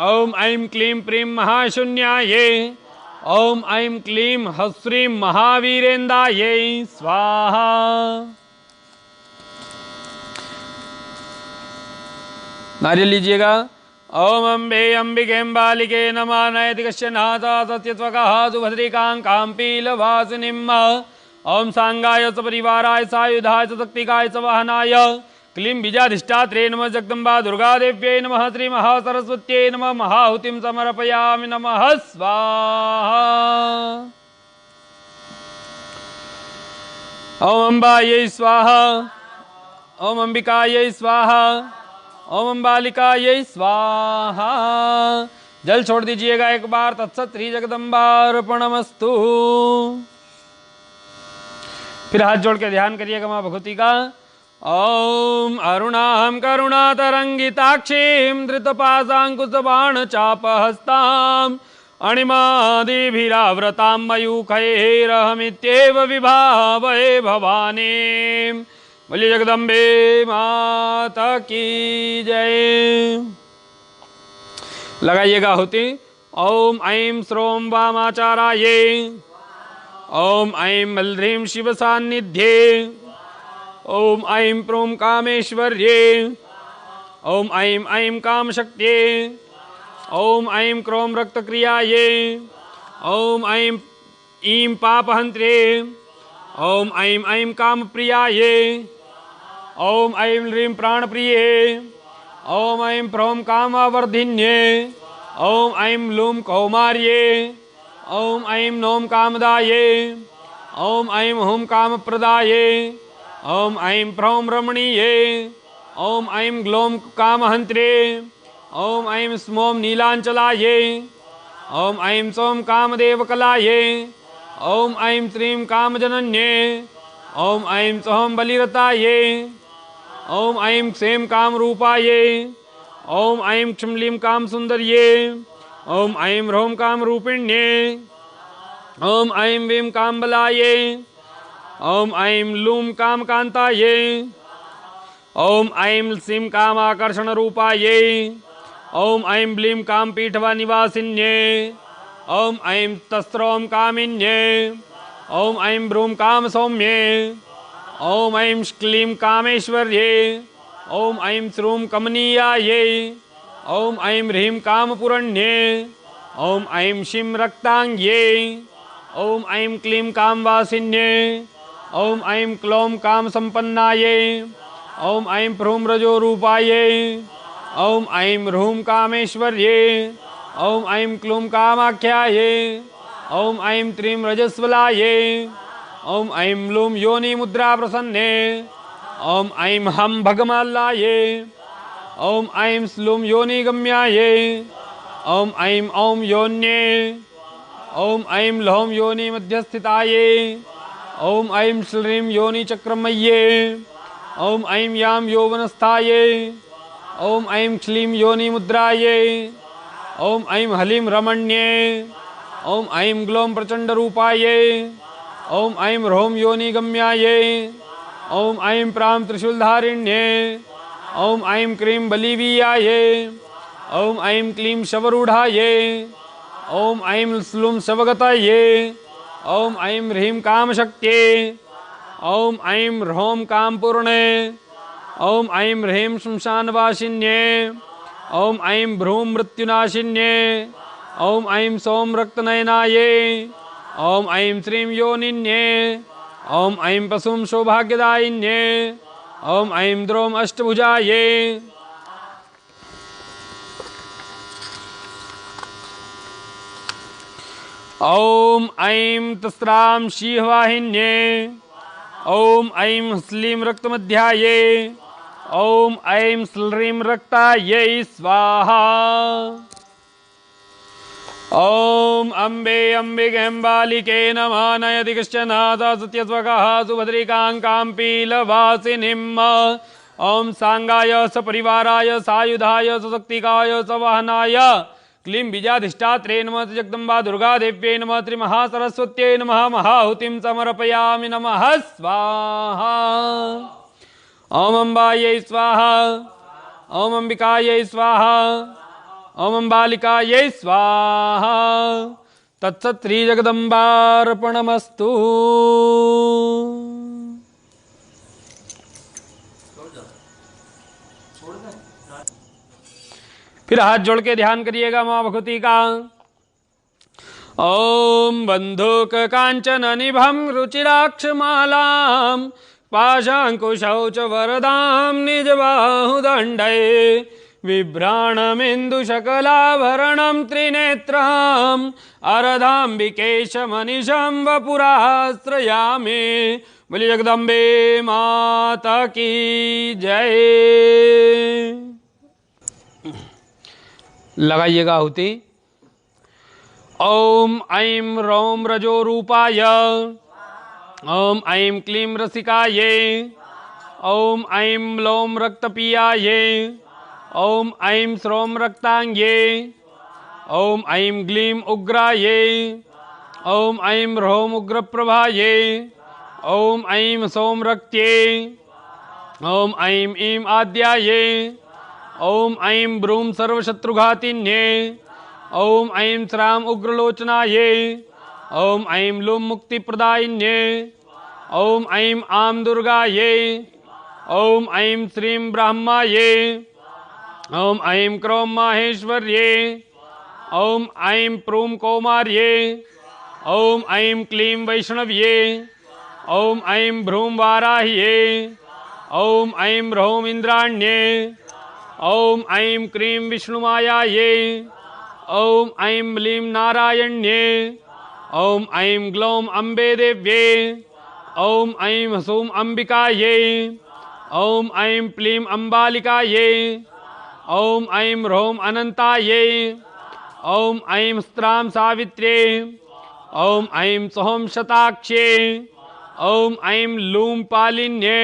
ॐ ऐं क्लीं प्रीं महाशून्याये ॐ ऐं क्लीं ह्रीं महावीरेन्दायै स्वाहा। नारियल लीजिएगा। ओम अम्बे अंबिके बालिके नमः नैतिकस्य नाथा सत्यत्वकः सुभद्रिकां काम्पीलवासिनीम् ओम सांगाय सपरिवाराय सायुधाय शक्तिकाय च वाहनाय क्लीं बीजाधिष्ठात्रे नमः जगदम्बा दुर्गादेव्यै नमः श्री महासरस्वत्यै नमः महाहुतिं समर्पयामि नमः स्वाहा। ओम अम्बायै स्वाहा ओम अंबिकायै स्वाहा ओम अंबालिकायै स्वाहा। जल छोड़ दीजिएगा एक बार। तत्सत श्री जगदम्बार्पणमस्तु। फिर हाथ जोड़ के ध्यान करिएगा माँ भगवती का। ओम अरुणां करुणातरंगिताक्षीं धृतपाशांकुशबाणचापहस्तां अणिमादिभिराव्रतां मयूखैरहमित्येव विभावये भवानीं। बोलिए जगदम्बे माता की जय। लगाइएगा आहुति। ओम ऐं श्रों वामाचाराये ओम ऐं बलह्रीं शिव सान्निध्ये ओम ऐं प्रों कामेश्वर्ये ओम ऐं कामशक्त्ये ओम ऐं क्रों रक्तक्रियाये ओम ऐं पापहन्त्रे ओम ऐं कामप्रियाये ओम ऐं ह्रीं प्राणप्रिये ओम ऐं प्रों कामवर्धिन्ये ओम ऐं लूं कौमार्ये ओम ऐं नौं कामदाये ओम ऐं हूं कामप्रदाये ओम ऐं प्रौं रमणीये ओम ऐं ग्लौं कामहन्त्रे ओम ऐं स्मौं नीलांचलाये ओम ऐं सौं कामदेवकलाये ओम ऐं श्रीं कामजनन्ये ओम ऐं सौं बलिरताये ओम ऐं क्षेम कामरूपाये ओम ऐं क्षम्लीं कामसुन्दर्ये ओम ऐं ह्रौं कामरूपिण्ये ओम ऐं वीं कामबलाये ओम ऐं लूं कामकान्ताये ओम ऐं सीं कामाकर्षणरूपाये ओम ऐं ब्लीं कामपीठवा निवासिन्ये ओम ऐं तस्त्रौं कामिन्ये ओम ऐं भ्रूं कामसौम्ये ओम ऐं क्लीं कामेश्वर्ये ओम ऐं श्रूं कमनीयाये ओम ऐं ह्रीं कामपुरण्ये ओम ऐं शीं रक्ताङ्ग्ये ओम ऐं क्लीं कामवासिन्ये ओम ऐं क्लौं कामसम्पन्नाये ओम ऐं भ्रूं रजोरूपाये ओम ऐं ह्रूं कामेश्वर्ये ओम ऐं क्लूं कामाख्याये ओम ऐं त्रीं रजस्वलाये ओम ऐं लूं योनिमुद्रा प्रसन्ने ओम ऐं हं भगमाल्लाये ओम ऐं स्लूं योनिगम्याये ओम ऐं औं योन्ये ओम ऐं लौं योनि मध्यस्थिताये ओम ऐं श्रीं योनिचक्रमय्ये ओम ऐं यां यौवनस्थाये ओम ऐं क्लीं योनिमुद्राये ओम ऐं हलीं रमण्ये ओम ऐं ग्लौं प्रचण्डरूपाये ओम ऐं ह्रौं योनिगम्याये ओम ऐं प्रां त्रिशूलधारिण्ये ओम ऐं क्रीं बलिवीयाये ओम ऐं क्लीं शवरूढाये ओम ऐं स्लूं शवगताये ओम ऐं ह्रीं कामशक्त्ये ओम ऐं ह्रौं कामपूर्णे ओम ऐं ह्रीं श्मशानवासिन्ये ओम ऐं भ्रूं मृत्युनाशिन्ये ओम ऐं सौं रक्तनयनाये ओम ऐं श्रीं योनिन्ये ओम ऐं पशुं सौभाग्यदायिन्ये ओम ऐं द्रौं अष्टभुजाये ॐ ऐं तस्रां शिहवाहिन्ये ॐ ऐं श्लीं रक्तमध्याये ॐ ऐं श्लीं रक्तायै स्वाहा। ॐ अम्बे अम्बिकेऽम्बालिके नमः नयति कश्चन सत्यस्वकः सुभद्रिकां पीलवासिनीम्। ॐ सांगाय सपरिवाराय सायुधाय सशक्तिकाय सवाहनाय क्लीं बीजाधिष्ठात्रे नमः जगदम्बा दुर्गा देव्यै नमः त्रिमहासरस्वत्यै नमः महाहुतिं समर्पयामि नमः स्वाहा। ॐ अम्बायै स्वाहा ॐ अम्बिकायै स्वाहा ॐ अम्बालिकायै स्वाहा। तत्सत् श्री जगदम्बार्पणमस्तु। फिर हाथ जोड़ के ध्यान करिएगा माँ भगवती का। ओम बंधुक कांचन निभम रुचिराक्षमालां पाशांकुशौ च वरदां निज बाहुदण्डे बिभ्राणमिन्दुशकलाभरणं त्रिनेत्रम् अरधाम्बिकेशमनिशं वपुराश्रयामि। बोलिए जगदम्बे माता की जय। लगाइएगा आहुति। ओम ऐं रौं रजो रूपाय ओम ऐं क्लीं रसिकाये ओम ऐं लौं रक्तपीयाये ओम ऐं श्रौं रक्तांगे ओम ऐं ग्लीं उग्राये ओम ऐं ह्रौं उग्रप्रभाये ओम ऐं सौं रक्त्ये ओम ऐं ईं आद्याये ओम ऐं ब्रूं सर्वशत्रुघातिन्ये ओम ऐं श्रां उग्रलोचनाये ओम ऐं लूं मुक्तिप्रदायिन्ये ओम ऐं आं दुर्गाये ओम ऐं श्रीं ब्राह्माये ओम ऐं क्रों माहेश्वर्ये ओम ऐं प्रूं कौमार्ये ओम ऐं क्लीं वैष्णव्ये ओम ऐं भ्रूं वाराह्ये ओम ऐं ह्रौं इंद्राण्ये ओम ऐं क्रीं विष्णुमायाये ओम ऐं लीं नारायण्ये ओम ऐं ग्लौं अम्बे देव्ये ओम ऐं ह्सौं अम्बिकाये ओम ऐं प्लीं अम्बालिकाये ओम ऐं ह्रौं अनन्ताये ओम ऐं स्त्रां सावित्र्ये ओम ऐं सौं शताक्ष्ये ओम ऐं लूं पालिन्ये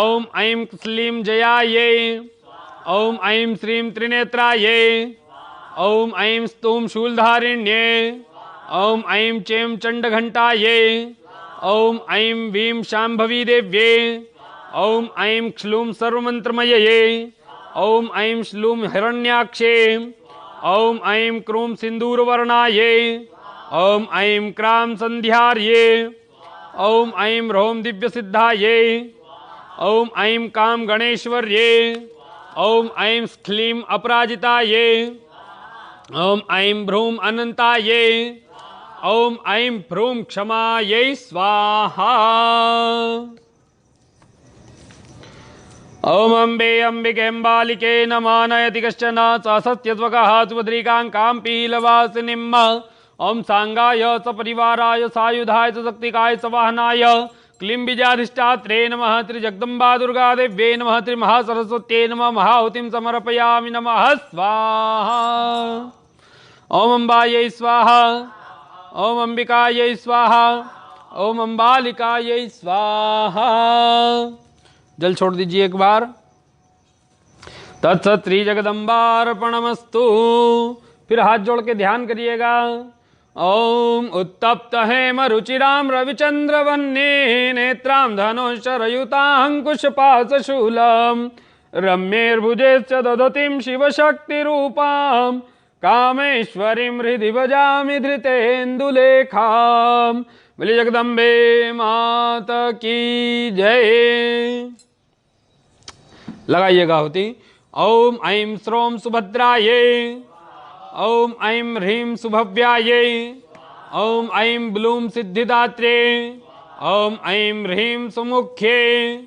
ओम ऐं श्लीं जयाये ओम ऐं श्रीं त्रिनेत्राये ओम ऐं स्तूं शूलधारिण्ये ओम ऐं चैं चण्डघण्टाये ओम ऐं वीं शाम्भवी देव्ये ओम ऐं क्ष्लूं सर्वमन्त्रमयये ओम ऐं श्लूं हिरण्याक्षे ओम ऐं क्रूं सिन्दूरवर्णाये ओम ऐं क्रां सन्ध्यार्ये ओम ऐं ह्रौं दिव्यसिद्धाये ओम ऐं कां गणेश्वर्ये ओम ऐं क्लीं अपराजिताये ओम ऐं भ्रूं अनन्ताये ओम ऐं भ्रूं क्षमायै स्वाहा। ओम अम्बे अम्बिकेऽम्बालिके नमः नयति कश्चन सत्यस्वकः सुभद्रिकां पीलवासिनीम्। ओम सांगाय सपरिवाराय सायुधाय सशक्तिकाय सवाहनाय क्लीं बीजाधिष्ठात्रे नमः त्रिजगदम्बा दुर्गा देव्यै नमः त्रिमहासरस्वत्यै नमः महाहुतिं समर्पयामि नमः स्वाहा। ओम अम्बायै स्वाहा ओम अम्बिकायै स्वाहा ओम अम्बालिकायै स्वाहा। जल छोड़ दीजिए एक बार। तत्सत् श्री जगदम्बार्पणमस्तु। फिर हाथ जोड़ के ध्यान करिएगा। ओम उत्तप्त हेम रुचिरां रविचंद्रवन्नी नेत्रां धनुषरयुतांकुशपाशशूलं रम्यैर्भुजैश्च दधतीं शिवशक्तिरूपां कामेश्वरीं हृदि भजामि धृतेन्दुलेखां। बोलिए जगदम्बे माता की जय। लगाइएगा आहुति। ओम ऐं श्रौं सुभद्राये ओम ऐं ह्रीं सुभव्याये ओम ऐं ब्लूं सिद्धिदात्रे ओम ऐं ह्रीं सुमुख्ये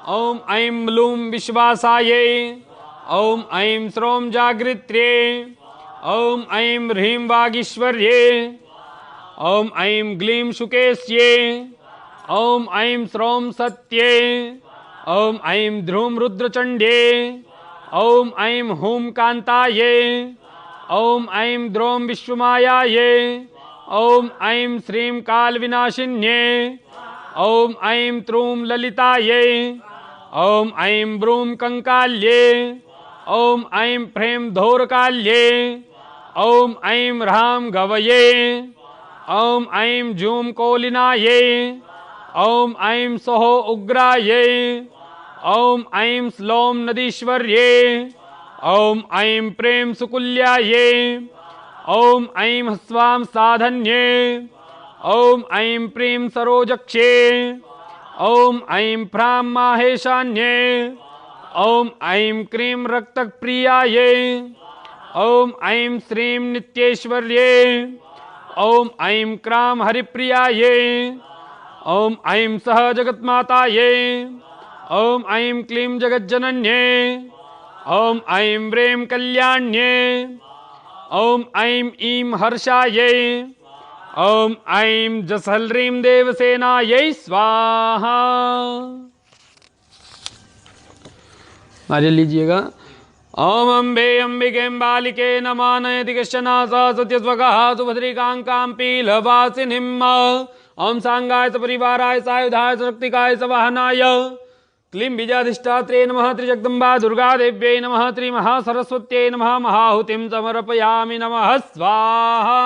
ओम ऐं ब्लूं विश्वासाये ओम ऐं श्रौं जागृत्रे ओम ऐं ह्रीं वागीश्वर्ये ॐ ऐं ग्लीं शुकेश्ये ॐ ऐं श्रौं सत्ये ॐ ऐं ध्रुं रुद्रचण्डे ॐ ऐं हुं कान्ताये ॐ ऐं द्रौं विश्वमायाये ॐ ऐं श्रीं कालविनाशिन्ये ॐ ऐं त्रूं ललिताये ॐ ऐं ब्रूं कंकाल्ये ॐ ऐं प्रेम धोरकाल्ये ॐ ऐं ह्रां गवये ॐ ऐं जूं कोलिनाये ॐ ऐं सौः उग्राये ॐ ऐं श्लौं नदीश्वर्ये ॐ ऐं प्रेम सुकुल्याये ॐ ऐं ह्स्वां साधन्ये ॐ ऐं प्रीं सरोजक्षे ॐ ऐं फ्रां माहेशान्ये ॐ ऐं क्रीं रक्तप्रियाये ॐ ऐं श्रीं नित्येश्वर्ये ॐ ऐं क्रां हरिप्रियाये ॐ ऐं सह जगन्माताये ॐ ऐं क्लीं जगज्जनन्ये ॐ ऐं व्रीं कल्याण्ये ॐ ऐं ईं हर्षायै ॐ ऐं जसह्रीं देवसेनायै स्वाहा। नारियल लीजिएगा। ॐ अम्बे अम्बिके बालिके नमः नयति कश्चन स सत्यस्वगः सुभद्रिकां कां पीलवासिनीम् ॐ सांगाय सपरिवाराय सायुधाय शक्तिकाय सवाहनाय क्लीं बीजाधिष्ठात्रे नमः त्रिजगदम्बा दुर्गा देव्यै नमः त्रिमहासरस्वत्यै नमः महाहुतिं समर्पयामि नमः स्वाहा।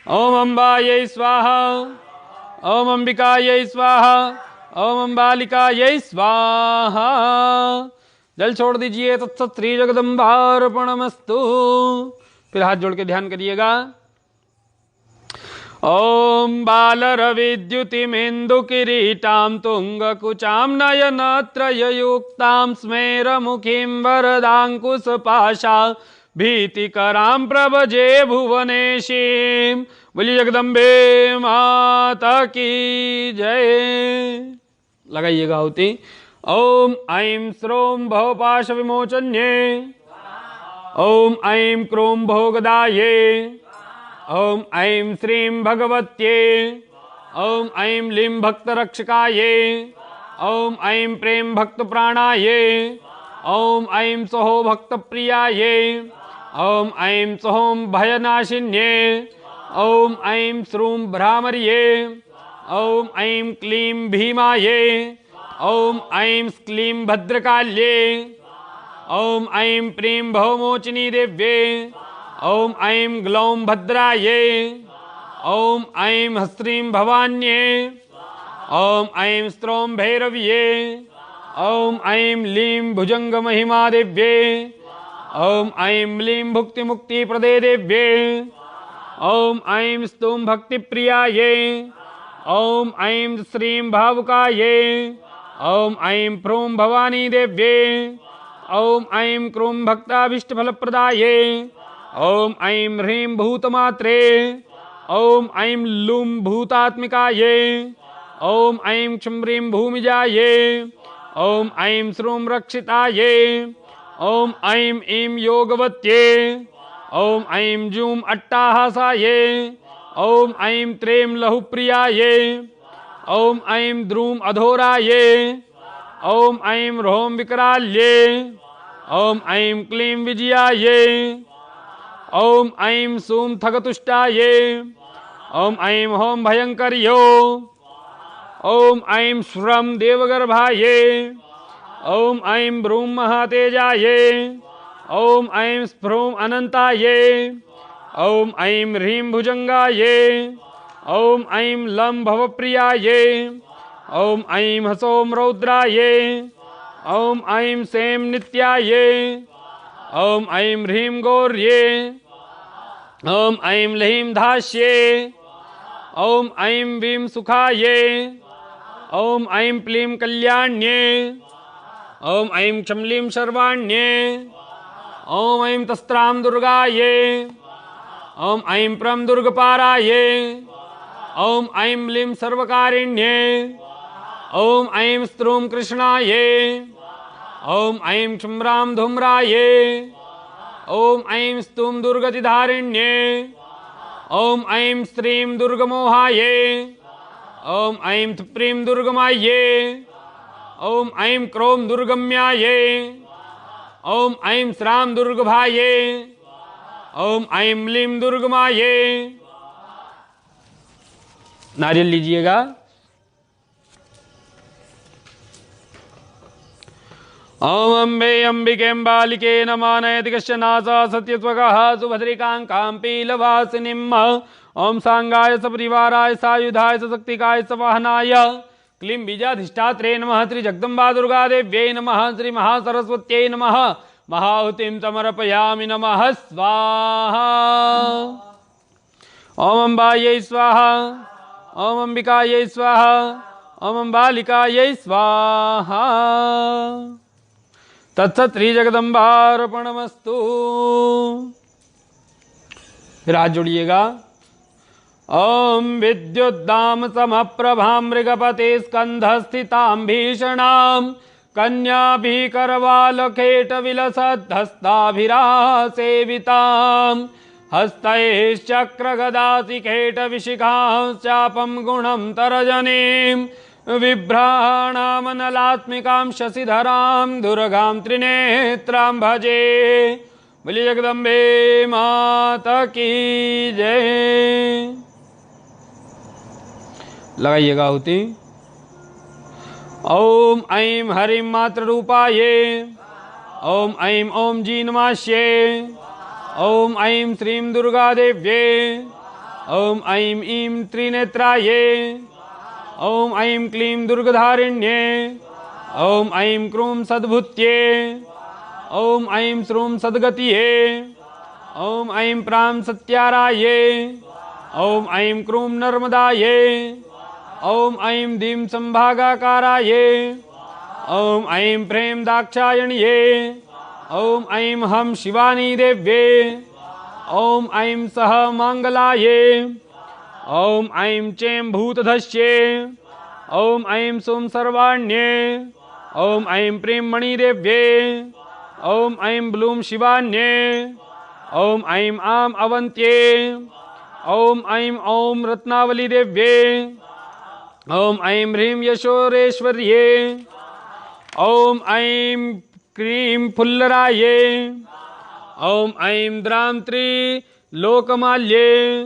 ॐ अम्बायै स्वाहा ॐ अम्बिकायै स्वाहा ॐ अम्बालिकायै स्वाहा। जल छोड़ दीजिए। तत्सत श्री जगदम्बार्पणमस्तु। फिर हाथ जोड़ के ध्यान करिएगा। ॐ बालरविद्युतिमेन्दुकिरीटां तुङ्गकुचां नयनत्रययुक्तां स्मेरमुखीं वरदाङ्कुशपाशा भीतिकरां प्रभजे भुवनेशीं। बोलिए जगदम्बे माता की जय। लगाइएगा आहुति। ॐ ऐं श्रों भवपाश विमोचन्ये ॐ ऐं क्रों भोगदाये ॐ ऐं श्रीं भगवत्ये ॐ ऐं लीं भक्तरक्षकाये ॐ ऐं प्रेम भक्तप्राणाये ॐ ऐं सौः भक्तप्रियाये ॐ ऐं सौं भयनाशिन्ये ॐ ऐं श्रूं भ्रामर्ये ॐ ऐं क्लीं भीमाये ॐ ऐं क्लीं भद्रकाल्ये ॐ ऐं प्रीं भवमोचिनी देव्ये ॐ ऐं ग्लौं भद्राये ॐ ऐं हस्रीं भवान्ये ॐ ऐं स्त्रौं भैरव्ये ॐ ऐं लीं भुजंगमहिमा देव्ये ॐ ऐं लीं भुक्तिमुक्तिप्रदे देव्ये ॐ ऐं स्तुं भक्तिप्रियाये ॐ ऐं श्रीं भावुकाये ॐ ऐं प्रूं भवानी देव्ये ॐ ऐं क्रूं भक्ताभीष्टफलप्रदाये ॐ ऐं ह्रीं भूतमात्रे ॐ ऐं लूं भूतात्मिकाये ॐ ऐं क्षम्रीं भूमिजाये ॐ ऐं श्रूं रक्षिताये ॐ ऐं ईं योगवत्ये ॐ ऐं जूं अट्टाहासाये ॐ ऐं त्रीं लहुप्रियाये ॐ ऐं द्रूं अधोराये ॐ ऐं ह्रौं विकराल्ये ॐ ऐं क्लीं विजयाये ॐ ऐं सूं थगतुष्टाये ॐ ऐं हौं भयंकर्यो ॐ ऐं श्रं देवगर्भाये ॐ ऐं ब्रूं महातेजाये ॐ ऐं स्फ्रूं अनंताये ॐ ऐं ह्रीं भुजंगाये ॐ ऐं लं भवप्रियाये ॐ ऐं हसौं रौद्राये ॐ ऐं सें नित्याये ॐ ऐं ह्रीं गौर्ये ॐ ऐं ह्लीं धास्ये ॐ ऐं वीं सुखाये ॐ ऐं प्लीं कल्याण्ये ॐ ऐं क्षम्लीं शर्वाण्ये ॐ ऐं तस्त्रां दुर्गाये ॐ ऐं प्रं दुर्गपाराये ॐ ऐं लीं सर्वकारिण्ये ॐ ऐं स्त्रूं कृष्णाये ॐ ऐं क्षम्रां धूम्राये ॐ ऐं स्तुं दुर्गतिधारिण्ये ओम ऐं श्रीं दुर्गमोहाये, ओम ऐं प्रीं दुर्गमाये, ओम ऐं क्रों दुर्गम्याये, ओम ऐं श्रां दुर्गभाये, ओम ऐं लीं दुर्गमाये। नारियल लीजिएगा। ओम अम्बे अंबिके बालिके नमः नयति कश्चनासा सत्यत्वकः सुभद्रिकां काम्पीलवासिनीम्। ओम सांगाय सपरिवाराय सायुधाय सशक्तिकाय सवाहनाय क्लीं बीजाधिष्ठात्रे नमः। त्रिजगदम्बा दुर्गा देव्यै नमः। श्री महासरस्वत्यै नमः। महाहुतिं समर्पयामि। नमः स्वाहा। ओम अम्बायै स्वाहा, ओम अंबिकायै स्वाहा, ओम अम्बालिकायै स्वाहा। तत्सत् श्री जगदम्बार्पणमस्तु। फिर हाथ जोड़िएगा। ओम विद्युद्दाम समप्रभां मृगपते स्कंधस्थितां भीषणां कन्याभिकरवालकेटविलसद्धस्ताभिरासेवितां हस्तैश्चक्रगदासिकेटविशिखांश्चापं गुणं तरजनीं बिभ्राणामनलात्मिकां शशिधरां दुर्गां त्रिनेत्रां भजे। बोलिए जगदम्बे माता की जय। लगाइएगा आहुति। ओम ऐं हरिं मातृरूपाये, ओम ऐं ओम जीनमास्ये, ओम ऐं श्रीं दुर्गा देव्ये, ओम ऐं ईं त्रिनेत्राये, ओम ऐं क्लीं दुर्गधारिण्ये, ओम ऐं क्रूं सद्भुत्ये, ओम ऐं श्रूं सद्गतिये, ओम ऐं प्रां सत्याराये, ओम ऐं क्रूं नर्मदाये, ओम ऐं दीं संभागाकाराये, ओम ऐं प्रेम दाक्षायण्ये, ओम ऐं हम शिवानी देव्ये, ओम ऐं सह मांगलाये, ओम ऐं चें भूतधस्ये, ओम ऐं सुं सर्वाण्ये, ओम ऐं प्रीं मणिदेव्ये, ओम ऐं ब्लूं शिवान्ये, ओम ऐं आं अवन्त्ये, ओम ऐं ओम रत्नावली देव्ये, ओम ऐं ह्रीं यशोरेश्वर्ये, ओम ऐं क्रीं फुल्लराये, ओम ऐं द्रां त्रिलोकमाल्ये,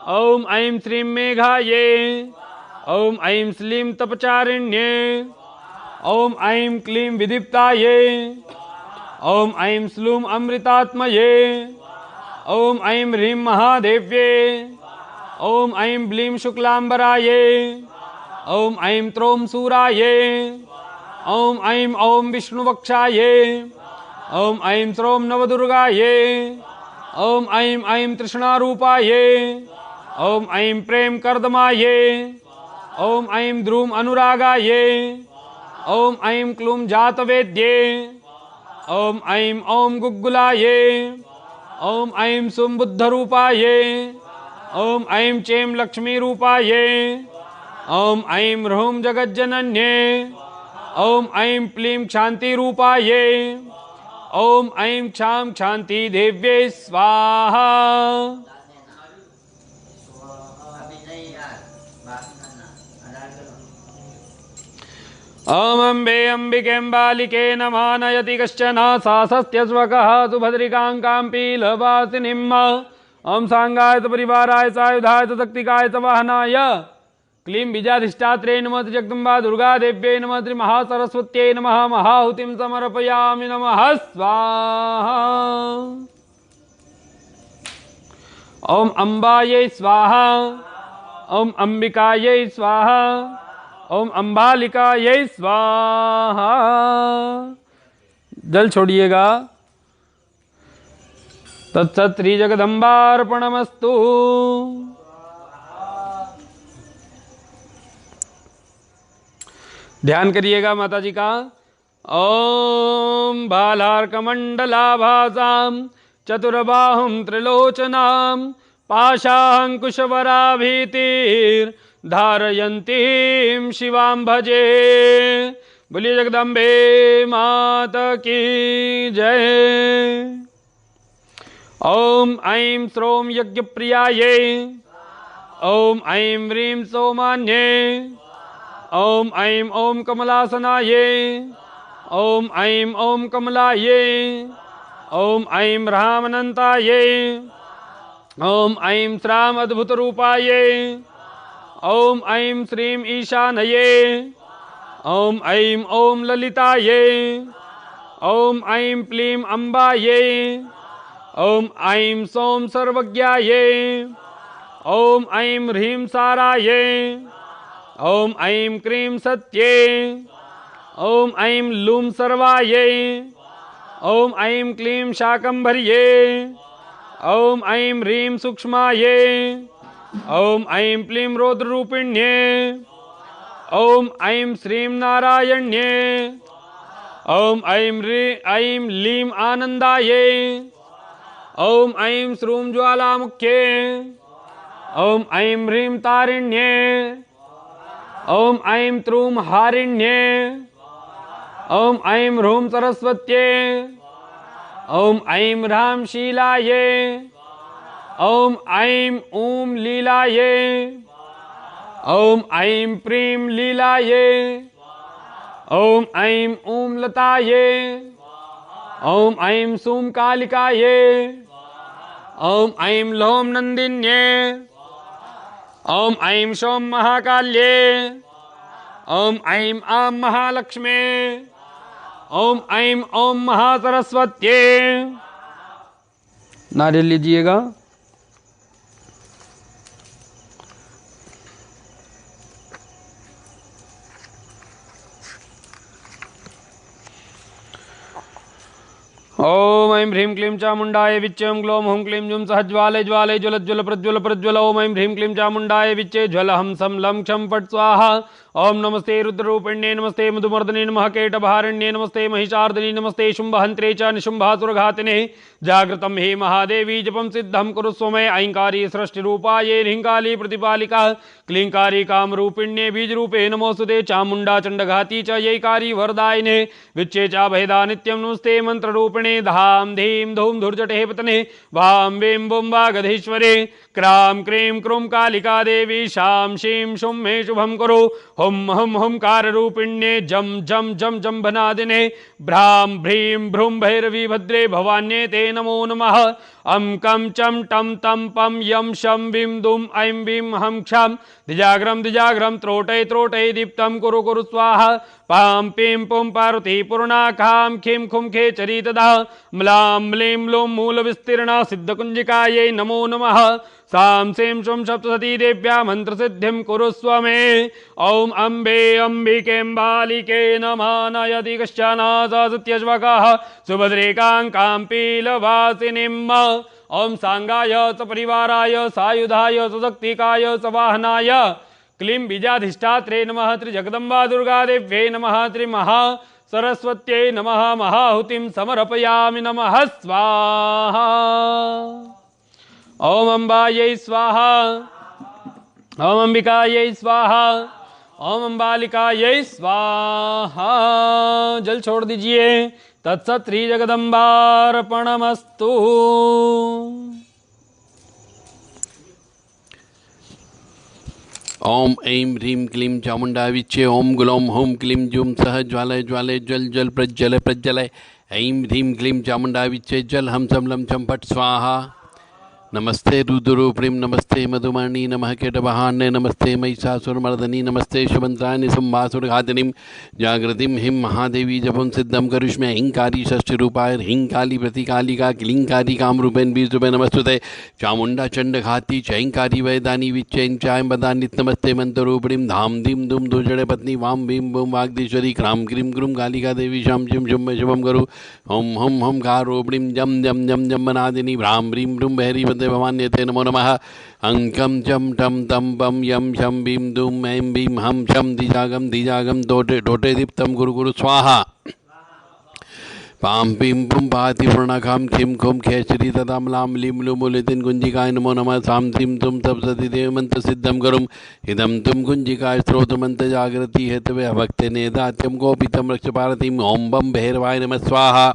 ओम ऐं श्रीं मेघाये, ओम ऐं श्लीं तपचारिण्ये, ओम ऐं क्लीं विदीप्ताये, ओम ऐं श्लूं अमृतात्मये, ओम ऐं ह्रीं महादेव्ये, ओम ऐं ब्लीं शुक्लांबराये, ओम ऐं त्रों सूराये, ओम ऐं ओम विष्णुवक्षाये, ओम ऐं श्रों नवदुर्गाये, ओम ऐं ऐं तृष्णारूपाये, ओम ऐं प्रेम कर्दमाये, ओम ऐं ध्रूं अनुरागाये, ओम ऐं क्लूं जातवेद्ये, ओम ऐं ओम गुग्गुलाये, ओम ऐं सुं बुद्धरूपाये, ओम ऐं चें लक्ष्मीरूपाये, ओम ऐं ह्रूं जगज्जनन्ये, ओम ऐं प्लीं क्षान्तिरूपाये, ओम ऐं क्षां क्षान्ति देव्ये स्वाहा। ओम अम्बे अंबिके बालिके नमः नयति कश्चन सासत्यस्वकः सुभद्रिकां काम्पीलवासिनीम्। ओम सांगाय सपरिवाराय सायुधाय सशक्तिकाय सवाहनाय क्लीं बीजाधिष्ठात्रे नमः। जगदम्बा दुर्गा देव्यै नमः। श्री महासरस्वत्यै नमः। महाहुतिं समर्पयामि। नमः स्वाहा। ओम अम्बायै स्वाहा, ओम अंबिकायै स्वाहा, ओम अम्बालिकायै स्वाहा। जल छोड़िएगा। तत्सत् श्री जगदम्बार्पणमस्तु। ध्यान करिएगा माता जी का। ओम बालार्कमंडलाभासां चतुर्बाहुं त्रिलोचनां पाशाङ्कुशवराभीतिर्धारयन्तीं शिवां भजे। बोलिए जगदम्बे माता की जय। ॐ ऐं श्रों यज्ञप्रियायै ॐ ऐं ह्रीं सोमान्ये ॐ ऐं ॐ कमलासनायै ॐ ऐं ॐ कमलायै ॐ ऐं ह्रामनन्तायै ॐ ऐं श्राम अद्भुतरूपायै ॐ ऐं श्रीं ईशानये ॐ ऐं ॐ ललितायै ॐ ऐं प्लीं अम्बायै ॐ ऐं सौं सर्वज्ञायै ॐ ऐं ह्रीं सारायै ॐ ऐं क्रीं सत्ये ॐ ऐं लूं सर्वायै ॐ ऐं क्लीं शाकम्भर्ये ॐ ऐं ह्रीं सूक्ष्मायै ॐ ऐं प्लीं रौद्ररूपिण्ये ॐ ऐं श्रीं नारायण्ये ॐ ऐं लीं आनन्दायै ॐ ऐं श्रूं ज्वालामुख्ये ॐ ऐं ह्रीं तारिण्ये ॐ ऐं त्रूं हारिण्ये ॐ ऐं ह्रूं सरस्वत्ये ॐ ऐं ह्रां शीलायै ॐ ऐं ऊं लीलायै ॐ ऐं प्रीं लीलायै ॐ ऐं ऊं लतायै ॐ ऐं सूं कालिकायै ॐ ऐं लौं नन्दिन्ये ॐ ऐं शौं महाकाल्ये ॐ ऐं आं महालक्ष्मे ॐ ऐं ॐ महासरस्वत्ये। नारियल लीजिएगा। ओम ऐं ह्रीं क्लीं चामुण्डाय विच्चे ओं ग्लौं हूं क्लीं जुं सह ज्वालय ज्वालय ज्वल प्रज्वल प्रज्वल ओम ऐं ह्रीं क्लीं चामुण्डाय विच्चे ज्वल हम सम लं क्षं फट् स्वाहा। ओम नमस्ते रुद्ररूपिण्ये नमस्ते मधुमर्दने नमः केटभारण्ये नमस्ते महिषार्दिनी नमस्ते शुम्भहन्त्रे च निशुम्भासुरघातिने जागृतं हे महादेवी जपं सिद्धं कुरु स्वमय ऐंकारी सृष्टिरूपायै ह्रींकाली प्रतिपालिका क्लींकारी कामरूपिण्ये बीजरूपे नमोस्तुते चामुण्डा चण्डघाती च यैकारी वरदायिने विच्चे च भयदा नित्यं नमस्ते मन्त्ररूपिणे धाम धीम धूम धुर्जटे पतने वां वें बुं वागधीश्वरे क्रां क्रीं क्रूं कालिका देवी शां शीं शुं मे शुभं कुरु हुम हुम हुंकार रूपिण्ये जम जम जम जम भनादिने भ्रां भ्रीं भ्रूं भैरवी भद्रे भवान्ये ते नमो नमः। अं कं चं टं तं पं यं शं विं दुं ऐं बीं हं क्षं द्विजाग्रं त्रोटय त्रोटय दीप्तं कुरु कुरु स्वाहा। पां पीं पुं पार्वती पूर्णाखां खीं खुं खेचरी तदा म्लां म्लीं लूं मूलविस्तीर्णा सिद्धकुञ्जिकायै नमो नमः। सां सीं शुं सप्तसती देव्या मन्त्रसिद्धिं कुरु स्वमे। ॐ अम्बे अम्बिकेऽम्बालिके नमः नयति कश्चन सत्यज्वकः सुभद्रेकाङ्कां पीलवासिनीम्। ॐ सांगाय सपरिवाराय सायुधाय सशक्तिकाय सवाहनाय क्लीं बीजाधिष्ठात्रे नमः। त्रिजगदम्बा दुर्गा देव्यै नमः। त्रिमहा सरस्वत्यै नमः। महाहुतिं समर्पयामि नमः स्वाहा। ओम अम्बायै स्वाहा ओम अंबिकायै स्वाहा ओम अंबालिकायै स्वाहा। जल छोड़ दीजिए। तत्सत् श्री जगदम्बार्पणमस्तु। ओम ऐं ह्रीं क्लीं चामुण्डाय विच्चे ओम ग्लौं हूं क्लीं जुं सह ज्वालय ज्वालय ज्वल जल प्रज्वल प्रज्वलय ऐं ह्रीं क्लीं चामुण्डाय विच्चे जल हम सम लं छं फट् स्वाहा। नमस्ते रुद्ररूपिणीं नमस्ते मधुमर्णी नमः केटवाहन्ये नमस्ते महिषासुरमर्दिनी नमस्ते शुभन्त्राय निशुम्भासुरघातिनीं जागृतिं हिं महादेवी जपं सिद्धं करिष्मे ऐंकारी षष्ठिरूपाय ह्रींकाली प्रतिकालिका क्लींकारी कामरूपेण बीजरूपे नमस्तुते चामुण्डा चण्डघाती चैंकारी वैदानी विच्चैं चायं वदान्यत् नमस्ते मंत्ररूपिणीं धाम धीम धूम धूजड़े पत्नी वां भीं भूं वाग्देश्वरी क्रां क्रीं क्रूं कालिका देवी शां शिं शुं शुभं करो ओम हम हम कारूपिणीं जम जम जम जम वनादिनी भ्रां ह्रीं भ्रूं भैरी भवान्ये ते नमो नमः। अंकं चं टं तं पं यं शं भीं दुं ऐं भीं हं शं दिजागं टोटे टोटे दीप्तं गुरु गुरु स्वाहा। पां पीं पुं पाति पूर्णाखां खीं खुं खेचरी तथा म्लां लीं लुमुलितिन् कुञ्जिकाय नमो नमः। सां सीं तुं सप्तसती देवमन्त्रसिद्धं करुम् इदं तुं कुञ्जिकाय स्रोतमन्त्रजागृति हेतवे अभक्तेने दात्यं गोपितं रक्षपारतीं ओं बं भैरवाय नमः स्वाहा।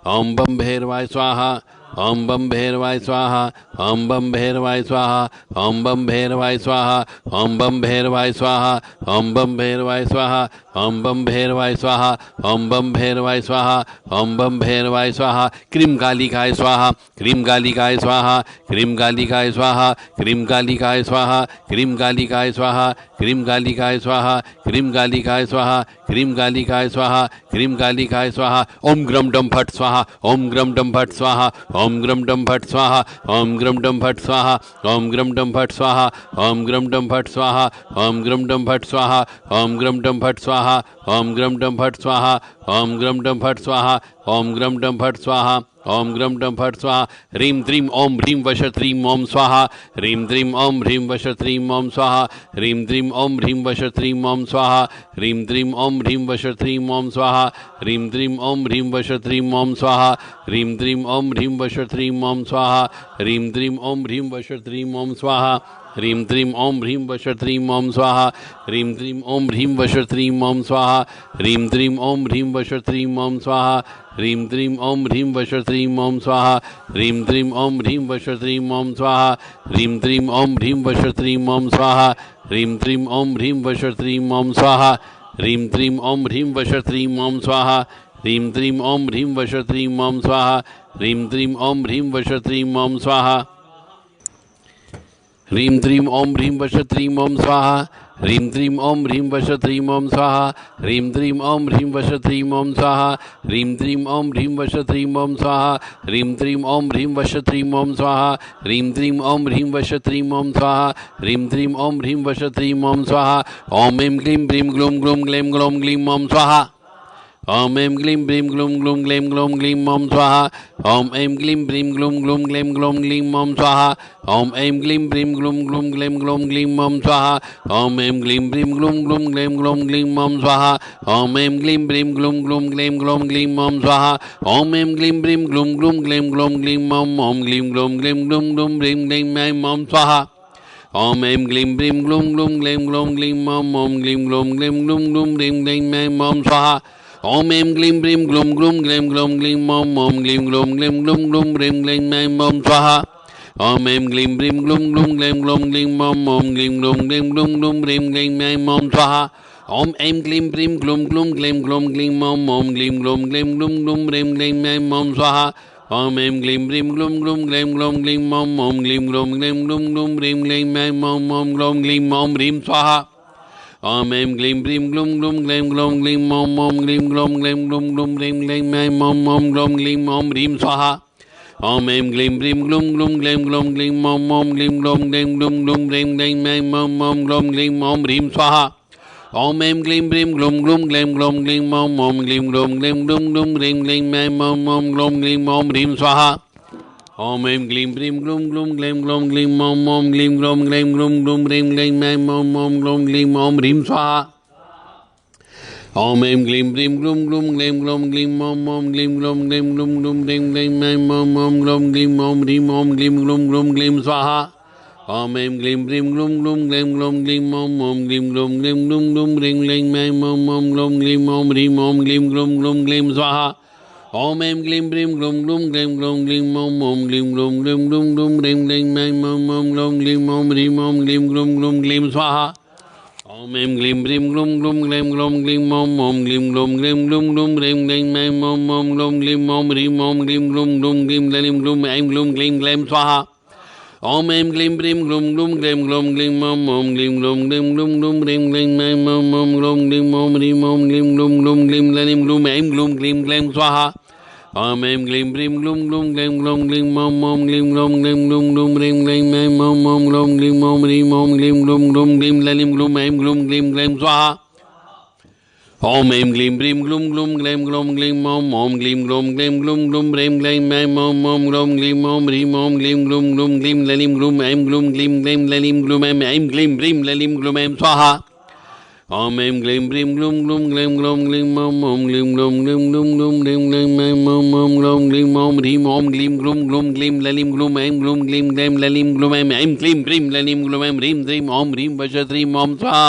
ओं बं भैरवाय स्वाहा। ओम बम भैरवाय स्वाहा, ओम बम भैरवाय स्वाहा, ओम बम भैरवाय स्वाहा, ओम बम भैरवाय स्वाहा, ओम बम भैरवाय स्वाहा, ओम बम भैरवाय स्वाहा, ओम बम भैरवाय स्वाहा, ओम बम भैरवाय स्वाहा। क्रीम कालिकाय स्वाहा, क्रीम कालिकाय स्वाहा, क्रीम कालिकाय स्वाहा, क्रीम कालिकाय स्वाहा, क्रीम कालिकाय स्वाहा, क्रीम कालिकाय स्वाहा, क्रीम कालिकाय स्वाहा, क्रीम कालिकाय स्वाहा, क्रीम कालिकाय स्वाहा। ओम ग्रम डम फट स्वाहा, ओम ग्रम डम फट स्वाहा, ओम ग्रम डम फट स्वाहा, ओम ग्रम डम फट स्वाहा, ओम ग्रम डम फट स्वाहा, ओम ग्रम डम फट स्वाहा, ओम ग्रम डम फट स्वाहा, ओम ग्रम डम फट स्वाहा, ओम ग्रम डम फट स्वाहा, ओम ग्रम डम फट स्वाहा, ओम ग्रम डम फट स्वाहा, ओम ग्रम डम फट स्वाहा। ह्रीं द्रीं ओम ह्रीं वश त्रीं ओम स्वाहा, ह्रीं द्रीं ओम ह्रीं वश त्रीं ओम स्वाहा, ह्रीं द्रीं ओम ह्रीं वश त्रीं ओम स्वाहा, ह्रीं द्रीं ओम ह्रीं वश त्रीं ओम स्वाहा, ह्रीं द्रीं ओम ह्रीं वश त्रीं ओम स्वाहा, ह्रीं द्रीं ओम ह्रीं वश त्रीं ओम स्वाहा, ह्रीं द्रीं ओम ह्रीं वश त्रीं ओम स्वाहा, ह्रीं द्रीं ओम ह्रीं वश त्रीं ओम स्वाहा, ह्रीं द्रीं ओम ह्रीं वश त्रीं ओम स्वाहा, ह्रीं द्रीं ओम ह्रीं वश त्रीं ओम स्वाहा, ह्रीं द्रीं ओम ह्रीं वश त्रीं ओम स्वाहा, ह्रीं द्रीं ओम ह्रीं वश त्रीं ओम स्वाहा, ह्रीं द्रीं ओम ह्रीं वश त्रीं ओम स्वाहा, ह्रीं द्रीं ओम ह्रीं वश त्रीं ओम स्वाहा, ह्रीं द्रीं ओम ह्रीं वश त्रीं ओम स्वाहा, ह्रीं द्रीं ओम ह्रीं वश त्रीं ओम स्वाहा, ह्रीं द्रीं ओम ह्रीं वश त्रीं ओम स्वाहा, ह्रीं द्रीं ओम ह्रीं वश त्रीं ओम स्वाहा, ह्रीं द्रीं ओम ह्रीं वश त्रीं ओम स्वाहा, ह्रीं द्रीं ओम ह्रीं वश त्रीं ओम स्वाहा, ह्रीं द्रीं ओम ह्रीं वश त्रीं ओम स्वाहा, ह्रीं द्रीं ओम ह्रीं वश त्रीं ओम स्वाहा, ह्रीं द्रीं ओम ह्रीं वश त्रीं ओम स्वाहा, ह्रीं द्रीं ओम ह्रीं वश त्रीं ओम स्वाहा। ओम ऐं क्लीं ब्रीं ग्लूं ग्लूं ग्लैं ग्लौं ग्लीं ओम स्वाहा। ओम ऐं क्लीं ब्रीं ग्लूं ग्लूं ग्लैं ग्लौं ग्लीं ओम स्वाहा। ओम ऐं क्लीं ब्रीं ग्लूं ग्लूं ग्लैं ग्लौं ग्लीं ओम स्वाहा। ओम ऐं क्लीं ब्रीं ग्लूं ग्लूं ग्लैं ग्लौं ग्लीं ओम स्वाहा। ओम ऐं क्लीं ब्रीं ग्लूं ग्लूं ग्लैं ग्लौं ग्लीं ओम स्वाहा। ओम ऐं क्लीं ब्रीं ग्लूं ग्लूं ग्लैं ग्लौं ग्लीं ओम स्वाहा। ओम ऐं क्लीं ब्रीं ग्लूं ग्लूं ग्लैं ग्लौं ग्लीं ओम क्लीं ग्लौं ग्लैं ग्लूं ग्लूं ब्रीं ग्लैं ऐं ओम स्वाहा। ओम ऐं क्लीं ब्रीं ग्लूं ग्लूं ग्लैं ग्लौं ग्लीं ओम क्लीं ग्लौं ग्लैं ग्लूं ग्लूं ब्रीं ग्लैं ऐं ओम स्वाहा। ओम ऐं क्लीं ब्रीं ग्लूं ग्लूं ग्लैं ग्लौं ग्लीं ओम क्लीं ग्लौं ग्लैं ग्लूं ग्लूं ब्रीं ग्लैं ऐं ओम स्वाहा। ओम ऐं क्लीं ब्रीं ग्लूं ग्लूं ग्लैं ग्लौं ग्लीं ओम क्लीं ग्लौं ग्लैं ग्लूं ग्लूं ब्रीं ग्लैं ऐं ओम स्वाहा। ओम ऐं क्लीं ब्रीं ग्लूं ग्लूं ग्लैं ग्लौं ग्लीं ओम क्लीं ग्लौं ग्लैं ग्लूं ग्लूं ब्रीं ग्लैं ऐं ओम स्वाहा। ओम ऐं क्लीं ब्रीं ग्लूं ग्लूं ग्लैं ग्लौं ग्लीं ओम क्लीं ग्लौं ग्लैं ग्लूं ग्लूं ब्रीं ग्लैं ऐं ओम ग्लौं ग्लीं ओम ह्रीं स्वाहा। ओम ऐं क्लीं ब्रीं ग्लूं ग्लूं ग्लैं ग्लौं ग्लीं ओम क्लीं ग्लौं ग्लैं ग्लूं ग्लूं ब्रीं ग्लैं ऐं ओम ग्लौं ग्लीं ओम ह्रीं स्वाहा। ओम ऐं क्लीं ब्रीं ग्लूं ग्लूं ग्लैं ग्लौं ग्लीं ओम क्लीं ग्लौं ग्लैं ग्लूं ग्लूं ब्रीं ग्लैं ऐं ओम ग्लौं ग्लीं ओम ह्रीं स्वाहा। ओम ऐं क्लीं ब्रीं ग्लूं ग्लूं ग्लैं ग्लौं ग्लीं ओम क्लीं ग्लौं ग्लैं ग्लूं ग्लूं ब्रीं ग्लैं ऐं ओम ग्लौं ग्लीं ओम ह्रीं स्वाहा। ओम ऐं क्लीं ब्रीं ग्लूं ग्लूं ग्लैं ग्लौं ग्लीं ओम क्लीं ग्लौं ग्लैं ग्लूं ग्लूं ब्रीं ग्लैं ऐं ओम ग्लौं ग्लीं ओम ह्रीं स्वाहा। ओम ऐं क्लीं ब्रीं ग्लूं ग्लूं ग्लैं ग्लौं ग्लीं ओम क्लीं ग्लौं ग्लैं ग्लूं ग्लूं ब्रीं ग्लैं ऐं ओम ग्लौं ग्लीं ओम ह्रीं ओम क्लीं ग्लूं ग्लूं ग्लीं स्वाहा। ओम ऐं क्लीं ब्रीं ग्लूं ग्लूं ग्लैं ग्लौं ग्लीं ओम क्लीं ग्लौं ग्लैं ग्लूं ग्लूं ब्रीं ग्लैं ऐं ओम ग्लौं ग्लीं ओम ह्रीं ओम क्लीं ग्लूं ग्लूं ग्लीं स्वाहा। ओम ऐं क्लीं ब्रीं ग्लूं ग्लूं ग्लैं ग्लौं ग्लीं ओम क्लीं ग्लौं ग्लैं ग्लूं ग्लूं ब्रीं ग्लैं ऐं ओम ग्लौं ग्लीं ओम ह्रीं ओम क्लीं ग्लूं ग्लूं ग्लीं स्वाहा। ओम ऐं क्लीं ब्रीं ग्लूं ग्लूं ग्लैं ग्लौं ग्लीं ओम क्लीं ग्लौं ग्लैं ग्लूं ग्लूं ब्रीं ग्लैं ऐं ओम ग्लौं ग्लीं ओम ह्रीं ओम क्लीं ग्लूं ग्लूं ग्लीं ललिं ग्लूं ऐं ग्लूं ग्लीं ग्लैं स्वाहा। ओम ऐं क्लीं ब्रीं ग्लूं ग्लूं ग्लैं ग्लौं ग्लीं ओम क्लीं ग्लौं ग्लैं ग्लूं ग्लूं ब्रीं ग्लैं ऐं ओम ग्लौं ग्लीं ओम ह्रीं ओम क्लीं ग्लूं ग्लूं ग्लीं ललिं ग्लूं ऐं ग्लूं ग्लीं ग्लैं स्वाहा। ओम ऐं क्लीं ब्रीं ग्लूं ग्लूं ग्लैं ग्लौं ग्लीं ओम क्लीं ग्लौं ग्लैं ग्लूं ग्लूं ब्रीं ग्लैं ऐं ओम ग्लौं ग्लीं ओम ह्रीं ओम क्लीं ग्लूं ग्लूं ग्लीं ललिं ग्लूं ऐं ग्लूं ग्लीं ग्लैं स्वाहा। ओम ऐं क्लीं ब्रीं ग्लूं ग्लूं ग्लैं ग्लौं ग्लीं ओम क्लीं ग्लौं ग्लैं ग्लूं ग्लूं ब्रीं ग्लैं ऐं ओम ग्लौं ग्लीं ओम ह्रीं ओम क्लीं ग्लूं ग्लूं ग्लीं ललिं ग्लूं ऐं ग्लूं ग्लीं ग्लैं ललिं ग्लूं ऐं क्लीं ब्रीं ललिं ग्लूं ऐं स्वाहा। ओम ऐं क्लीं ब्रीं ग्लूं ग्लूं ग्लैं ग्लौं ग्लीं ओम क्लीं ग्लौं ग्लैं ग्लूं ग्लूं ब्रीं ग्लैं ऐं ओम ग्लौं ग्लीं ओम ह्रीं ओम क्लीं ग्लूं ग्लूं ग्लीं ललिं ग्लूं ऐं ग्लूं ग्लीं ग्लैं ललिं ग्लूं ऐं क्लीं ब्रीं ललिं ग्लूं ऐं ह्रीं द्रीं ओम ह्रीं वश त्रीं ओम स्वाहा।